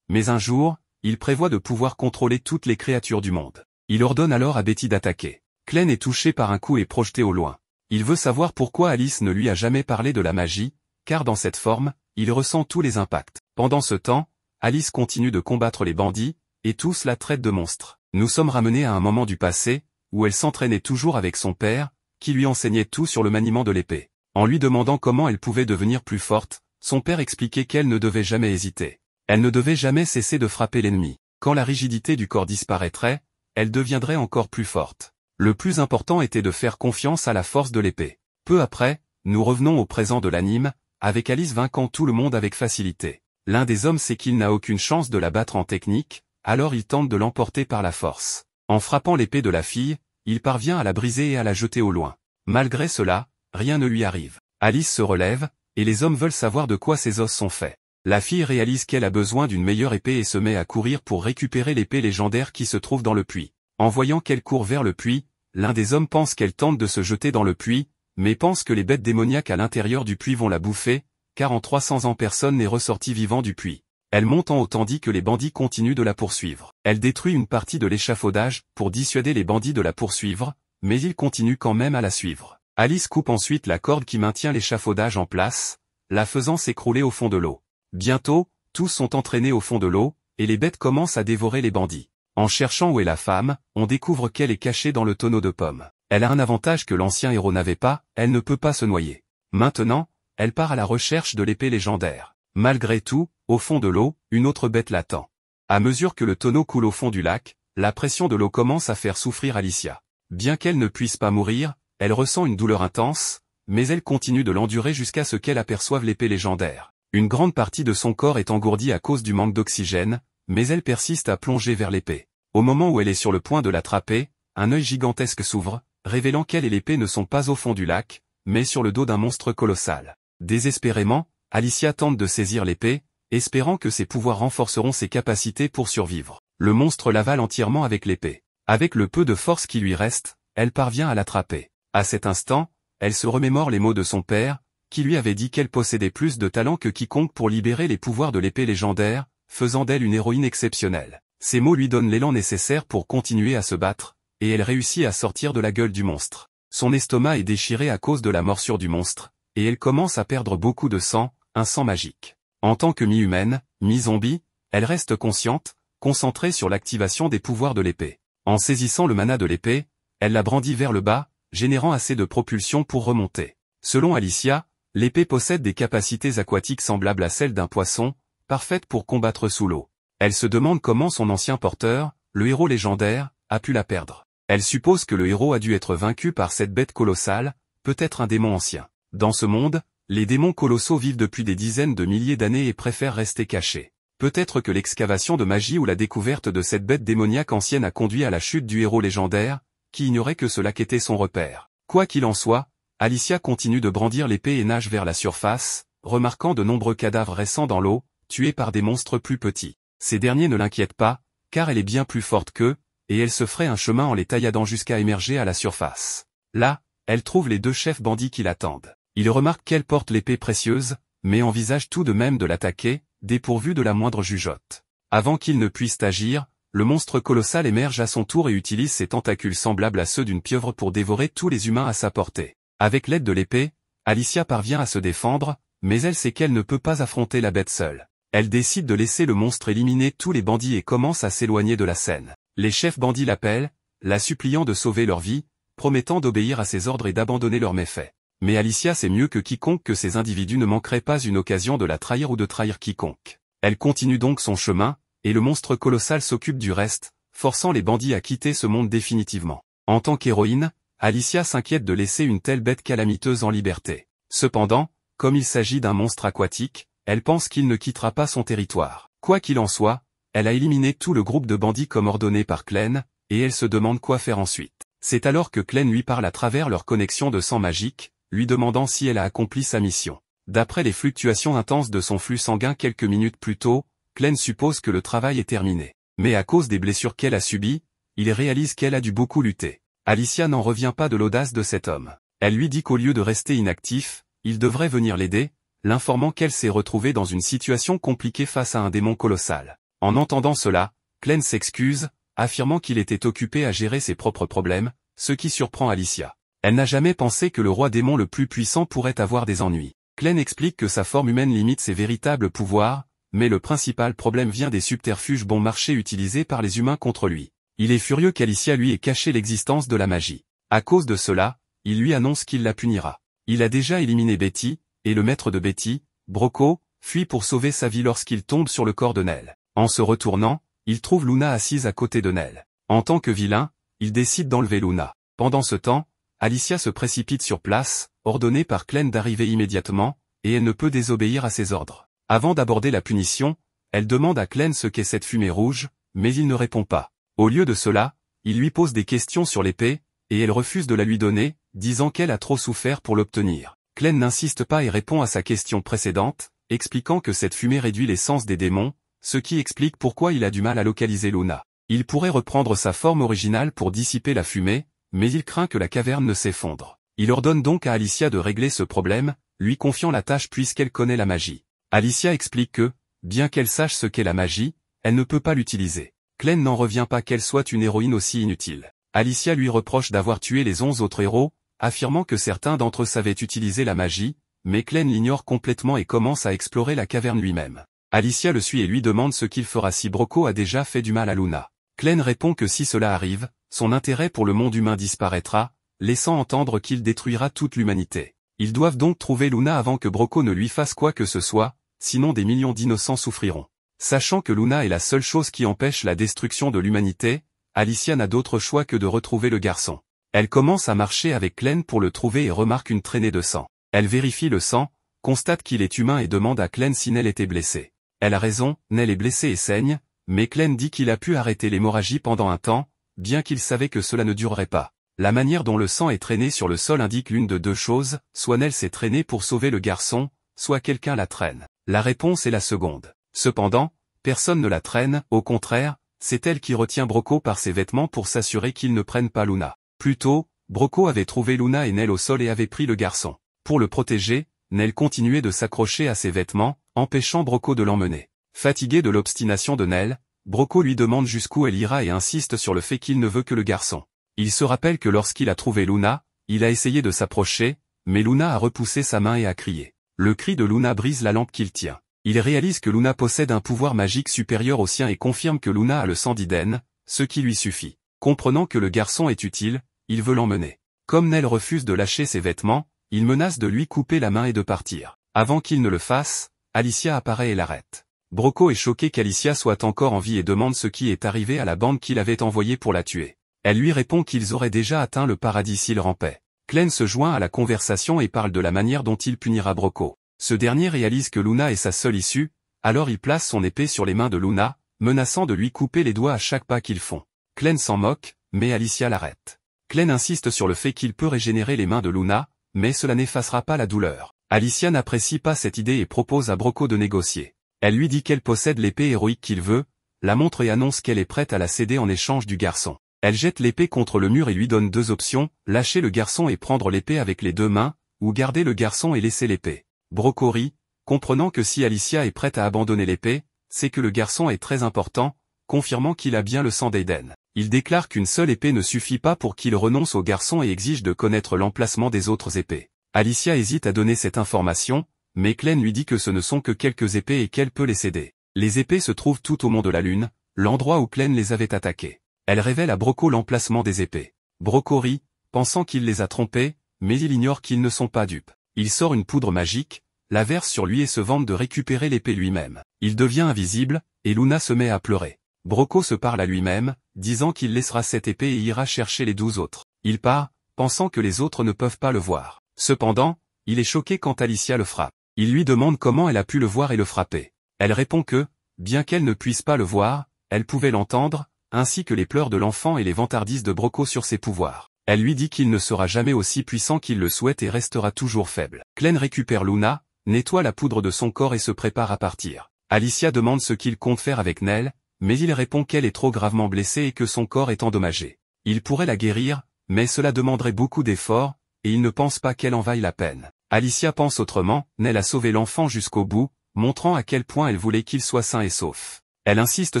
A: Mais un jour, il prévoit de pouvoir contrôler toutes les créatures du monde. Il ordonne alors à Betty d'attaquer. Clem est touché par un coup et projeté au loin. Il veut savoir pourquoi Alice ne lui a jamais parlé de la magie, car dans cette forme, il ressent tous les impacts. Pendant ce temps, Alice continue de combattre les bandits, et tous la traitent de monstre. Nous sommes ramenés à un moment du passé, où elle s'entraînait toujours avec son père, qui lui enseignait tout sur le maniement de l'épée. En lui demandant comment elle pouvait devenir plus forte, son père expliquait qu'elle ne devait jamais hésiter. Elle ne devait jamais cesser de frapper l'ennemi. Quand la rigidité du corps disparaîtrait, elle deviendrait encore plus forte. Le plus important était de faire confiance à la force de l'épée. Peu après, nous revenons au présent de l'anime, avec Alice vainquant tout le monde avec facilité. L'un des hommes sait qu'il n'a aucune chance de la battre en technique, alors il tente de l'emporter par la force. En frappant l'épée de la fille, il parvient à la briser et à la jeter au loin. Malgré cela, rien ne lui arrive. Alice se relève, et les hommes veulent savoir de quoi ses os sont faits. La fille réalise qu'elle a besoin d'une meilleure épée et se met à courir pour récupérer l'épée légendaire qui se trouve dans le puits. En voyant qu'elle court vers le puits, l'un des hommes pense qu'elle tente de se jeter dans le puits, mais pense que les bêtes démoniaques à l'intérieur du puits vont la bouffer, car en 300 ans personne n'est ressorti vivant du puits. Elle monte en haut tandis que les bandits continuent de la poursuivre. Elle détruit une partie de l'échafaudage pour dissuader les bandits de la poursuivre, mais ils continuent quand même à la suivre. Alice coupe ensuite la corde qui maintient l'échafaudage en place, la faisant s'écrouler au fond de l'eau. Bientôt, tous sont entraînés au fond de l'eau, et les bêtes commencent à dévorer les bandits. En cherchant où est la femme, on découvre qu'elle est cachée dans le tonneau de pommes. Elle a un avantage que l'ancien héros n'avait pas, elle ne peut pas se noyer. Maintenant, elle part à la recherche de l'épée légendaire. Malgré tout, au fond de l'eau, une autre bête l'attend. À mesure que le tonneau coule au fond du lac, la pression de l'eau commence à faire souffrir Alicia. Bien qu'elle ne puisse pas mourir, elle ressent une douleur intense, mais elle continue de l'endurer jusqu'à ce qu'elle aperçoive l'épée légendaire. Une grande partie de son corps est engourdie à cause du manque d'oxygène, mais elle persiste à plonger vers l'épée. Au moment où elle est sur le point de l'attraper, un œil gigantesque s'ouvre, révélant qu'elle et l'épée ne sont pas au fond du lac, mais sur le dos d'un monstre colossal. Désespérément, Alicia tente de saisir l'épée, espérant que ses pouvoirs renforceront ses capacités pour survivre. Le monstre l'avale entièrement avec l'épée. Avec le peu de force qui lui reste, elle parvient à l'attraper. À cet instant, elle se remémore les mots de son père, qui lui avait dit qu'elle possédait plus de talent que quiconque pour libérer les pouvoirs de l'épée légendaire, faisant d'elle une héroïne exceptionnelle. Ces mots lui donnent l'élan nécessaire pour continuer à se battre, et elle réussit à sortir de la gueule du monstre. Son estomac est déchiré à cause de la morsure du monstre, et elle commence à perdre beaucoup de sang, un sang magique. En tant que mi-humaine, mi-zombie, elle reste consciente, concentrée sur l'activation des pouvoirs de l'épée. En saisissant le mana de l'épée, elle la brandit vers le bas, générant assez de propulsion pour remonter. Selon Alicia, l'épée possède des capacités aquatiques semblables à celles d'un poisson, parfaites pour combattre sous l'eau. Elle se demande comment son ancien porteur, le héros légendaire, a pu la perdre. Elle suppose que le héros a dû être vaincu par cette bête colossale, peut-être un démon ancien. Dans ce monde, les démons colossaux vivent depuis des dizaines de milliers d'années et préfèrent rester cachés. Peut-être que l'excavation de magie ou la découverte de cette bête démoniaque ancienne a conduit à la chute du héros légendaire, qui ignorait que ce lac était son repère. Quoi qu'il en soit, Alicia continue de brandir l'épée et nage vers la surface, remarquant de nombreux cadavres récents dans l'eau, tués par des monstres plus petits. Ces derniers ne l'inquiètent pas, car elle est bien plus forte qu'eux, et elle se ferait un chemin en les tailladant jusqu'à émerger à la surface. Là, elle trouve les deux chefs bandits qui l'attendent. Ils remarquent qu'elle porte l'épée précieuse, mais envisagent tout de même de l'attaquer, dépourvu de la moindre jugeote. Avant qu'ils ne puissent agir, le monstre colossal émerge à son tour et utilise ses tentacules semblables à ceux d'une pieuvre pour dévorer tous les humains à sa portée. Avec l'aide de l'épée, Alicia parvient à se défendre, mais elle sait qu'elle ne peut pas affronter la bête seule. Elle décide de laisser le monstre éliminer tous les bandits et commence à s'éloigner de la scène. Les chefs bandits l'appellent, la suppliant de sauver leur vie, promettant d'obéir à ses ordres et d'abandonner leurs méfaits. Mais Alicia sait mieux que quiconque que ces individus ne manqueraient pas une occasion de la trahir ou de trahir quiconque. Elle continue donc son chemin, et le monstre colossal s'occupe du reste, forçant les bandits à quitter ce monde définitivement. En tant qu'héroïne, Alicia s'inquiète de laisser une telle bête calamiteuse en liberté. Cependant, comme il s'agit d'un monstre aquatique, elle pense qu'il ne quittera pas son territoire. Quoi qu'il en soit, elle a éliminé tout le groupe de bandits comme ordonné par Clem, et elle se demande quoi faire ensuite. C'est alors que Clem lui parle à travers leur connexion de sang magique, lui demandant si elle a accompli sa mission. D'après les fluctuations intenses de son flux sanguin quelques minutes plus tôt, Clem suppose que le travail est terminé. Mais à cause des blessures qu'elle a subies, il réalise qu'elle a dû beaucoup lutter. Alicia n'en revient pas de l'audace de cet homme. Elle lui dit qu'au lieu de rester inactif, il devrait venir l'aider, l'informant qu'elle s'est retrouvée dans une situation compliquée face à un démon colossal. En entendant cela, Clem s'excuse, affirmant qu'il était occupé à gérer ses propres problèmes, ce qui surprend Alicia. Elle n'a jamais pensé que le roi démon le plus puissant pourrait avoir des ennuis. Clem explique que sa forme humaine limite ses véritables pouvoirs, mais le principal problème vient des subterfuges bon marché utilisés par les humains contre lui. Il est furieux qu'Alicia lui ait caché l'existence de la magie. À cause de cela, il lui annonce qu'il la punira. Il a déjà éliminé Betty, et le maître de Betty, Broco, fuit pour sauver sa vie lorsqu'il tombe sur le corps de Nell. En se retournant, il trouve Luna assise à côté de Nell. En tant que vilain, il décide d'enlever Luna. Pendant ce temps, Alicia se précipite sur place, ordonnée par Clem d'arriver immédiatement, et elle ne peut désobéir à ses ordres. Avant d'aborder la punition, elle demande à Clem ce qu'est cette fumée rouge, mais il ne répond pas. Au lieu de cela, il lui pose des questions sur l'épée, et elle refuse de la lui donner, disant qu'elle a trop souffert pour l'obtenir. Clem n'insiste pas et répond à sa question précédente, expliquant que cette fumée réduit l'essence des démons, ce qui explique pourquoi il a du mal à localiser Luna. Il pourrait reprendre sa forme originale pour dissiper la fumée, mais il craint que la caverne ne s'effondre. Il ordonne donc à Alicia de régler ce problème, lui confiant la tâche puisqu'elle connaît la magie. Alicia explique que, bien qu'elle sache ce qu'est la magie, elle ne peut pas l'utiliser. Clem n'en revient pas qu'elle soit une héroïne aussi inutile. Alicia lui reproche d'avoir tué les 11 autres héros, affirmant que certains d'entre eux savaient utiliser la magie, mais Clem l'ignore complètement et commence à explorer la caverne lui-même. Alicia le suit et lui demande ce qu'il fera si Broco a déjà fait du mal à Luna. Clem répond que si cela arrive, son intérêt pour le monde humain disparaîtra, laissant entendre qu'il détruira toute l'humanité. Ils doivent donc trouver Luna avant que Broco ne lui fasse quoi que ce soit, sinon des millions d'innocents souffriront. Sachant que Luna est la seule chose qui empêche la destruction de l'humanité, Alicia n'a d'autre choix que de retrouver le garçon. Elle commence à marcher avec Clem pour le trouver et remarque une traînée de sang. Elle vérifie le sang, constate qu'il est humain et demande à Clem si Nell était blessée. Elle a raison, Nell est blessée et saigne, mais Clem dit qu'il a pu arrêter l'hémorragie pendant un temps, bien qu'il savait que cela ne durerait pas. La manière dont le sang est traîné sur le sol indique l'une de deux choses, soit Nell s'est traînée pour sauver le garçon, soit quelqu'un la traîne. La réponse est la seconde. Cependant, personne ne la traîne, au contraire, c'est elle qui retient Broco par ses vêtements pour s'assurer qu'il ne prenne pas Luna. Plus tôt, Broco avait trouvé Luna et Nell au sol et avait pris le garçon. Pour le protéger, Nell continuait de s'accrocher à ses vêtements, empêchant Broco de l'emmener. Fatigué de l'obstination de Nell, Broco lui demande jusqu'où elle ira et insiste sur le fait qu'il ne veut que le garçon. Il se rappelle que lorsqu'il a trouvé Luna, il a essayé de s'approcher, mais Luna a repoussé sa main et a crié. Le cri de Luna brise la lampe qu'il tient. Il réalise que Luna possède un pouvoir magique supérieur au sien et confirme que Luna a le sang d'Iden, ce qui lui suffit. Comprenant que le garçon est utile, il veut l'emmener. Comme Nell refuse de lâcher ses vêtements, il menace de lui couper la main et de partir. Avant qu'il ne le fasse, Alicia apparaît et l'arrête. Broco est choqué qu'Alicia soit encore en vie et demande ce qui est arrivé à la bande qu'il avait envoyée pour la tuer. Elle lui répond qu'ils auraient déjà atteint le paradis s'ils rampaient. Clem se joint à la conversation et parle de la manière dont il punira Broco. Ce dernier réalise que Luna est sa seule issue, alors il place son épée sur les mains de Luna, menaçant de lui couper les doigts à chaque pas qu'ils font. Clem s'en moque, mais Alicia l'arrête. Clem insiste sur le fait qu'il peut régénérer les mains de Luna, mais cela n'effacera pas la douleur. Alicia n'apprécie pas cette idée et propose à Broco de négocier. Elle lui dit qu'elle possède l'épée héroïque qu'il veut, la montre et annonce qu'elle est prête à la céder en échange du garçon. Elle jette l'épée contre le mur et lui donne deux options, lâcher le garçon et prendre l'épée avec les deux mains, ou garder le garçon et laisser l'épée. Broco rit, comprenant que si Alicia est prête à abandonner l'épée, c'est que le garçon est très important, confirmant qu'il a bien le sang d'Aiden. Il déclare qu'une seule épée ne suffit pas pour qu'il renonce au garçon et exige de connaître l'emplacement des autres épées. Alicia hésite à donner cette information, mais Clem lui dit que ce ne sont que quelques épées et qu'elle peut les céder. Les épées se trouvent tout au mont de la Lune, l'endroit où Clem les avait attaquées. Elle révèle à Broco l'emplacement des épées. Broco rit, pensant qu'il les a trompées, mais il ignore qu'ils ne sont pas dupes. Il sort une poudre magique, la verse sur lui et se vante de récupérer l'épée lui-même. Il devient invisible, et Luna se met à pleurer. Broco se parle à lui-même, disant qu'il laissera cette épée et ira chercher les 12 autres. Il part, pensant que les autres ne peuvent pas le voir. Cependant, il est choqué quand Alicia le frappe. Il lui demande comment elle a pu le voir et le frapper. Elle répond que, bien qu'elle ne puisse pas le voir, elle pouvait l'entendre, ainsi que les pleurs de l'enfant et les vantardises de Broco sur ses pouvoirs. Elle lui dit qu'il ne sera jamais aussi puissant qu'il le souhaite et restera toujours faible. Clem récupère Luna, nettoie la poudre de son corps et se prépare à partir. Alicia demande ce qu'il compte faire avec Nell, mais il répond qu'elle est trop gravement blessée et que son corps est endommagé. Il pourrait la guérir, mais cela demanderait beaucoup d'efforts, et il ne pense pas qu'elle en vaille la peine. Alicia pense autrement, Nell a sauvé l'enfant jusqu'au bout, montrant à quel point elle voulait qu'il soit sain et sauf. Elle insiste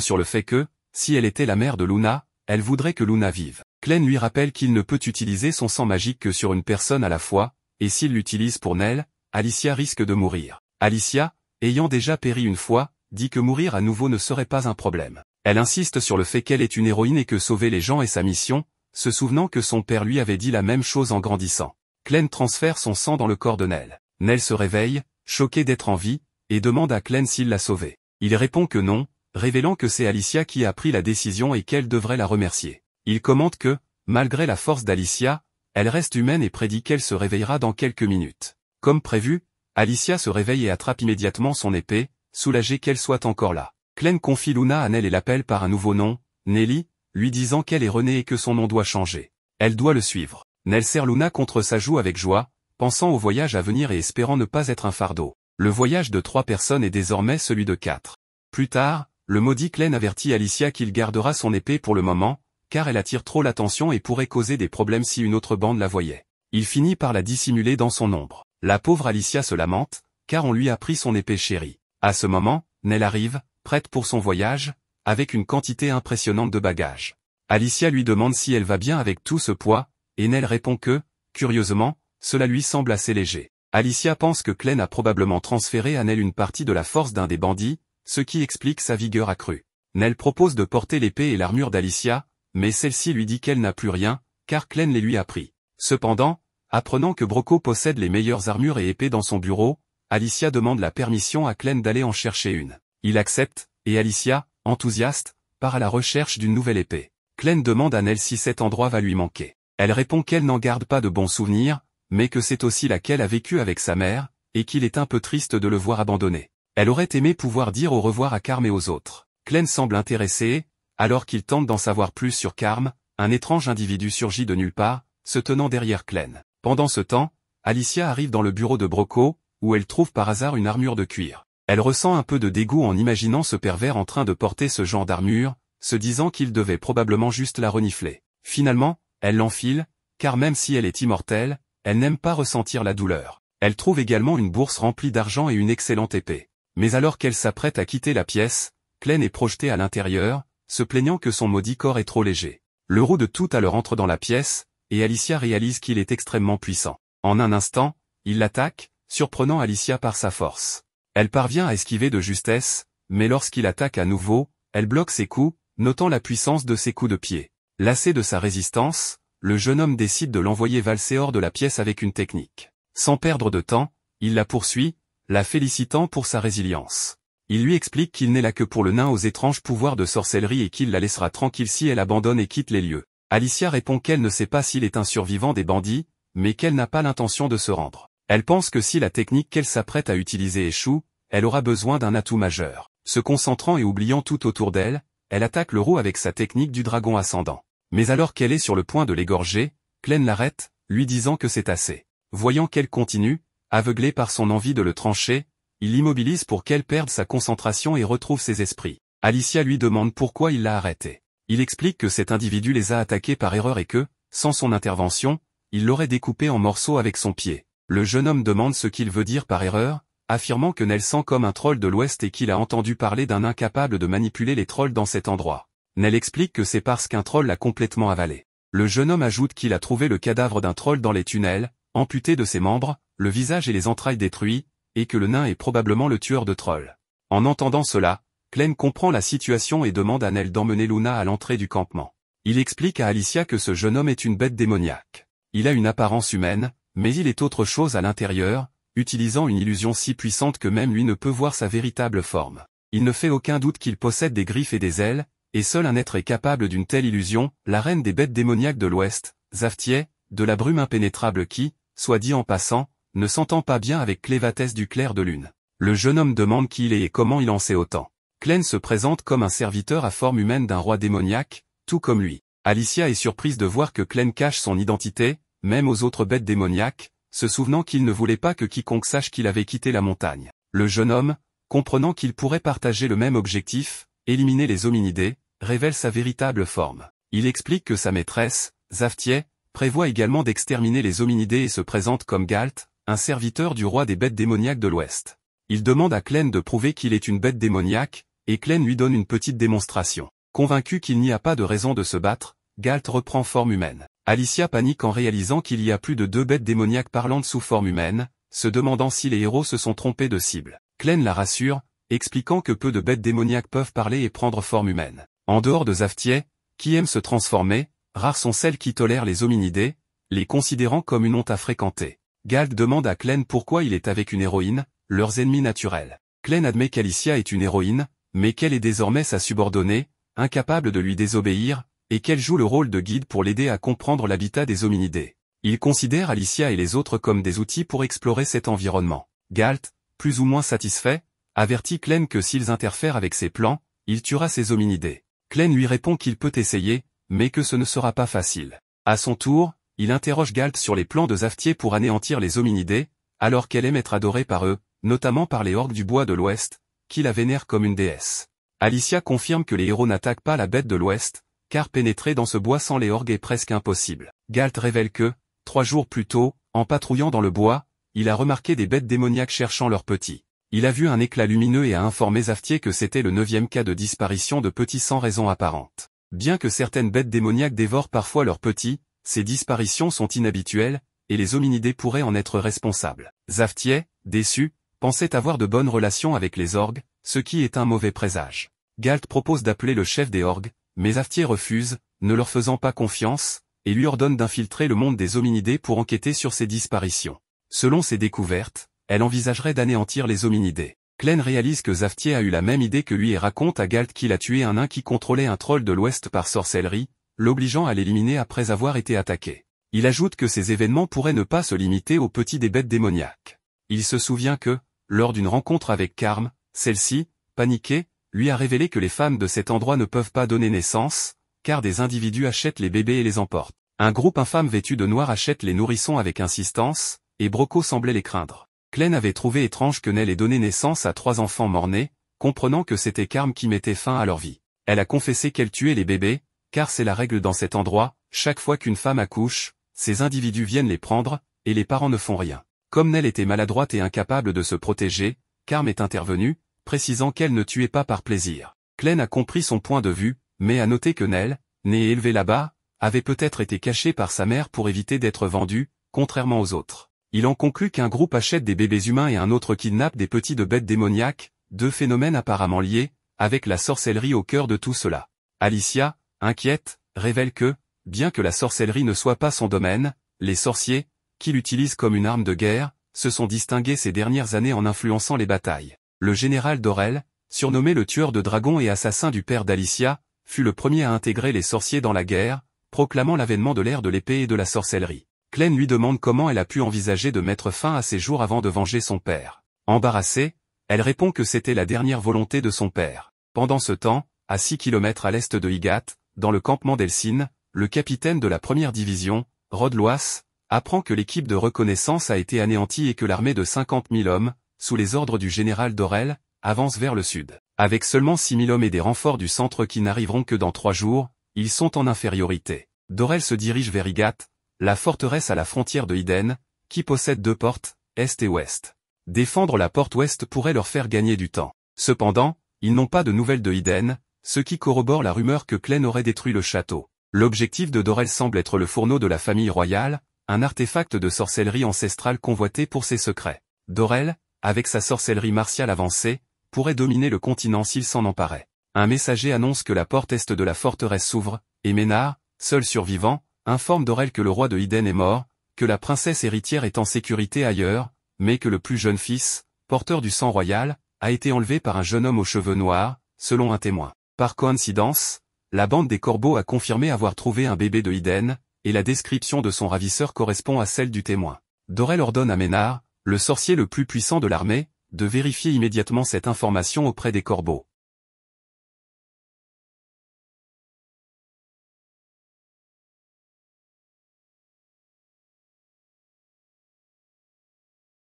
A: sur le fait que, si elle était la mère de Luna, elle voudrait que Luna vive. Glenn lui rappelle qu'il ne peut utiliser son sang magique que sur une personne à la fois, et s'il l'utilise pour Nell, Alicia risque de mourir. Alicia, ayant déjà péri une fois, dit que mourir à nouveau ne serait pas un problème. Elle insiste sur le fait qu'elle est une héroïne et que sauver les gens est sa mission, se souvenant que son père lui avait dit la même chose en grandissant. Glenn transfère son sang dans le corps de Nell. Nell se réveille, choquée d'être en vie, et demande à Glenn s'il l'a sauvée. Il répond que non, révélant que c'est Alicia qui a pris la décision et qu'elle devrait la remercier. Il commente que, malgré la force d'Alicia, elle reste humaine et prédit qu'elle se réveillera dans quelques minutes. Comme prévu, Alicia se réveille et attrape immédiatement son épée, soulagée qu'elle soit encore là. Glenn confie Luna à Nell et l'appelle par un nouveau nom, Nelly, lui disant qu'elle est renée et que son nom doit changer. Elle doit le suivre. Nell serre Luna contre sa joue avec joie, pensant au voyage à venir et espérant ne pas être un fardeau. Le voyage de 3 personnes est désormais celui de 4. Plus tard, le maudit Glenn avertit Alicia qu'il gardera son épée pour le moment, car elle attire trop l'attention et pourrait causer des problèmes si une autre bande la voyait. Il finit par la dissimuler dans son ombre. La pauvre Alicia se lamente, car on lui a pris son épée chérie. À ce moment, Nell arrive, prête pour son voyage, avec une quantité impressionnante de bagages. Alicia lui demande si elle va bien avec tout ce poids, et Nell répond que, curieusement, cela lui semble assez léger. Alicia pense que Glenn a probablement transféré à Nell une partie de la force d'un des bandits, ce qui explique sa vigueur accrue. Nell propose de porter l'épée et l'armure d'Alicia, mais celle-ci lui dit qu'elle n'a plus rien, car Glenn les lui a pris. Cependant, apprenant que Broco possède les meilleures armures et épées dans son bureau, Alicia demande la permission à Glenn d'aller en chercher une. Il accepte, et Alicia, enthousiaste, part à la recherche d'une nouvelle épée. Glenn demande à Nell si cet endroit va lui manquer. Elle répond qu'elle n'en garde pas de bons souvenirs, mais que c'est aussi là qu'elle a vécu avec sa mère, et qu'il est un peu triste de le voir abandonné. Elle aurait aimé pouvoir dire au revoir à Carm et aux autres. Glenn semble intéressé, alors qu'il tente d'en savoir plus sur Carm, un étrange individu surgit de nulle part, se tenant derrière Glenn. Pendant ce temps, Alicia arrive dans le bureau de Broco, où elle trouve par hasard une armure de cuir. Elle ressent un peu de dégoût en imaginant ce pervers en train de porter ce genre d'armure, se disant qu'il devait probablement juste la renifler. Finalement, elle l'enfile, car même si elle est immortelle, elle n'aime pas ressentir la douleur. Elle trouve également une bourse remplie d'argent et une excellente épée. Mais alors qu'elle s'apprête à quitter la pièce, Glenn est projeté à l'intérieur, se plaignant que son maudit corps est trop léger. Le roux de tout à l'heure entre dans la pièce, et Alicia réalise qu'il est extrêmement puissant. En un instant, il l'attaque, surprenant Alicia par sa force. Elle parvient à esquiver de justesse, mais lorsqu'il attaque à nouveau, elle bloque ses coups, notant la puissance de ses coups de pied. Lassé de sa résistance, le jeune homme décide de l'envoyer valser hors de la pièce avec une technique. Sans perdre de temps, il la poursuit, la félicitant pour sa résilience. Il lui explique qu'il n'est là que pour le nain aux étranges pouvoirs de sorcellerie et qu'il la laissera tranquille si elle abandonne et quitte les lieux. Alicia répond qu'elle ne sait pas s'il est un survivant des bandits, mais qu'elle n'a pas l'intention de se rendre. Elle pense que si la technique qu'elle s'apprête à utiliser échoue, elle aura besoin d'un atout majeur. Se concentrant et oubliant tout autour d'elle, elle attaque le roux avec sa technique du dragon ascendant. Mais alors qu'elle est sur le point de l'égorger, Glenn l'arrête, lui disant que c'est assez. Voyant qu'elle continue, aveuglée par son envie de le trancher, il l'immobilise pour qu'elle perde sa concentration et retrouve ses esprits. Alicia lui demande pourquoi il l'a arrêtée. Il explique que cet individu les a attaqués par erreur et que, sans son intervention, il l'aurait découpé en morceaux avec son pied. Le jeune homme demande ce qu'il veut dire par erreur, affirmant que Nell sent comme un troll de l'Ouest et qu'il a entendu parler d'un incapable de manipuler les trolls dans cet endroit. Nell explique que c'est parce qu'un troll l'a complètement avalé. Le jeune homme ajoute qu'il a trouvé le cadavre d'un troll dans les tunnels, amputé de ses membres, le visage et les entrailles détruits, et que le nain est probablement le tueur de trolls. En entendant cela, Glenn comprend la situation et demande à Nell d'emmener Luna à l'entrée du campement. Il explique à Alicia que ce jeune homme est une bête démoniaque. Il a une apparence humaine, mais il est autre chose à l'intérieur, utilisant une illusion si puissante que même lui ne peut voir sa véritable forme. Il ne fait aucun doute qu'il possède des griffes et des ailes, et seul un être est capable d'une telle illusion, la reine des bêtes démoniaques de l'Ouest, Zaftier, de la brume impénétrable qui, soit dit en passant, ne s'entend pas bien avec Clévatès du clair de lune. Le jeune homme demande qui il est et comment il en sait autant. Glenn se présente comme un serviteur à forme humaine d'un roi démoniaque, tout comme lui. Alicia est surprise de voir que Glenn cache son identité, même aux autres bêtes démoniaques, se souvenant qu'il ne voulait pas que quiconque sache qu'il avait quitté la montagne. Le jeune homme, comprenant qu'il pourrait partager le même objectif, éliminer les hominidés, révèle sa véritable forme. Il explique que sa maîtresse, Zaftier, prévoit également d'exterminer les hominidés et se présente comme Galt, un serviteur du roi des bêtes démoniaques de l'Ouest. Il demande à Clem de prouver qu'il est une bête démoniaque, et Clem lui donne une petite démonstration. Convaincu qu'il n'y a pas de raison de se battre, Galt reprend forme humaine. Alicia panique en réalisant qu'il y a plus de 2 bêtes démoniaques parlantes sous forme humaine, se demandant si les héros se sont trompés de cible. Clem la rassure, expliquant que peu de bêtes démoniaques peuvent parler et prendre forme humaine. En dehors de Zaftier, qui aime se transformer, rares sont celles qui tolèrent les hominidés, les considérant comme une honte à fréquenter. Galt demande à Clem pourquoi il est avec une héroïne, leurs ennemis naturels. Clem admet qu'Alicia est une héroïne, mais qu'elle est désormais sa subordonnée, incapable de lui désobéir, et qu'elle joue le rôle de guide pour l'aider à comprendre l'habitat des hominidés. Il considère Alicia et les autres comme des outils pour explorer cet environnement. Galt, plus ou moins satisfait, avertit Clem que s'ils interfèrent avec ses plans, il tuera ces hominidés. Clem lui répond qu'il peut essayer, mais que ce ne sera pas facile. À son tour, il interroge Galt sur les plans de Zaftier pour anéantir les hominidés, alors qu'elle aime être adorée par eux, notamment par les orques du bois de l'Ouest, qui la vénèrent comme une déesse. Alicia confirme que les héros n'attaquent pas la bête de l'Ouest, car pénétrer dans ce bois sans les orgues est presque impossible. Galt révèle que, 3 jours plus tôt, en patrouillant dans le bois, il a remarqué des bêtes démoniaques cherchant leurs petits. Il a vu un éclat lumineux et a informé Zaftier que c'était le 9e cas de disparition de petits sans raison apparente. Bien que certaines bêtes démoniaques dévorent parfois leurs petits, ces disparitions sont inhabituelles, et les hominidés pourraient en être responsables. Zaftier, déçu, pensait avoir de bonnes relations avec les orgues, ce qui est un mauvais présage. Galt propose d'appeler le chef des orgues, mais Zaftier refuse, ne leur faisant pas confiance, et lui ordonne d'infiltrer le monde des hominidés pour enquêter sur ces disparitions. Selon ses découvertes, elle envisagerait d'anéantir les hominidés. Clem réalise que Zaftier a eu la même idée que lui et raconte à Galt qu'il a tué un nain qui contrôlait un troll de l'Ouest par sorcellerie, l'obligeant à l'éliminer après avoir été attaqué. Il ajoute que ces événements pourraient ne pas se limiter aux petits des bêtes démoniaques. Il se souvient que, lors d'une rencontre avec Carme, celle-ci, paniquée, lui a révélé que les femmes de cet endroit ne peuvent pas donner naissance, car des individus achètent les bébés et les emportent. Un groupe infâme vêtu de noir achète les nourrissons avec insistance, et Broco semblait les craindre. Clem avait trouvé étrange que Nell ait donné naissance à 3 enfants mort-nés, comprenant que c'était Carme qui mettait fin à leur vie. Elle a confessé qu'elle tuait les bébés, car c'est la règle dans cet endroit, chaque fois qu'une femme accouche, ces individus viennent les prendre, et les parents ne font rien. Comme Nell était maladroite et incapable de se protéger, Carme est intervenue, précisant qu'elle ne tuait pas par plaisir. Clem a compris son point de vue, mais a noté que Nell, née et élevée là-bas, avait peut-être été cachée par sa mère pour éviter d'être vendue, contrairement aux autres. Il en conclut qu'un groupe achète des bébés humains et un autre kidnappe des petits de bêtes démoniaques, 2 phénomènes apparemment liés, avec la sorcellerie au cœur de tout cela. Alicia, inquiète, révèle que, bien que la sorcellerie ne soit pas son domaine, les sorciers, qui l'utilisent comme une arme de guerre, se sont distingués ces dernières années en influençant les batailles. Le général Dorel, surnommé le tueur de dragons et assassin du père d'Alicia, fut le premier à intégrer les sorciers dans la guerre, proclamant l'avènement de l'ère de l'épée et de la sorcellerie. Clem lui demande comment elle a pu envisager de mettre fin à ses jours avant de venger son père. Embarrassée, elle répond que c'était la dernière volonté de son père. Pendant ce temps, à 6 km à l'est de Higat, dans le campement d'Elsin, le capitaine de la première division, Rod Loas, apprend que l'équipe de reconnaissance a été anéantie et que l'armée de 50 000 hommes, sous les ordres du général Dorel, avance vers le sud. Avec seulement 6 000 hommes et des renforts du centre qui n'arriveront que dans 3 jours, ils sont en infériorité. Dorel se dirige vers Higat, la forteresse à la frontière de Iden, qui possède 2 portes, est et ouest. Défendre la porte ouest pourrait leur faire gagner du temps. Cependant, ils n'ont pas de nouvelles de Iden, ce qui corrobore la rumeur que Clem aurait détruit le château. L'objectif de Dorel semble être le fourneau de la famille royale, un artefact de sorcellerie ancestrale convoité pour ses secrets. Dorel, avec sa sorcellerie martiale avancée, pourrait dominer le continent s'il s'en emparait. Un messager annonce que la porte est de la forteresse s'ouvre, et Ménard, seul survivant, informe Dorel que le roi de Iden est mort, que la princesse héritière est en sécurité ailleurs, mais que le plus jeune fils, porteur du sang royal, a été enlevé par un jeune homme aux cheveux noirs, selon un témoin. Par coïncidence, la bande des corbeaux a confirmé avoir trouvé un bébé de Iden, et la description de son ravisseur correspond à celle du témoin. Dorel ordonne à Ménard, le sorcier le plus puissant de l'armée, de vérifier immédiatement cette information auprès des corbeaux.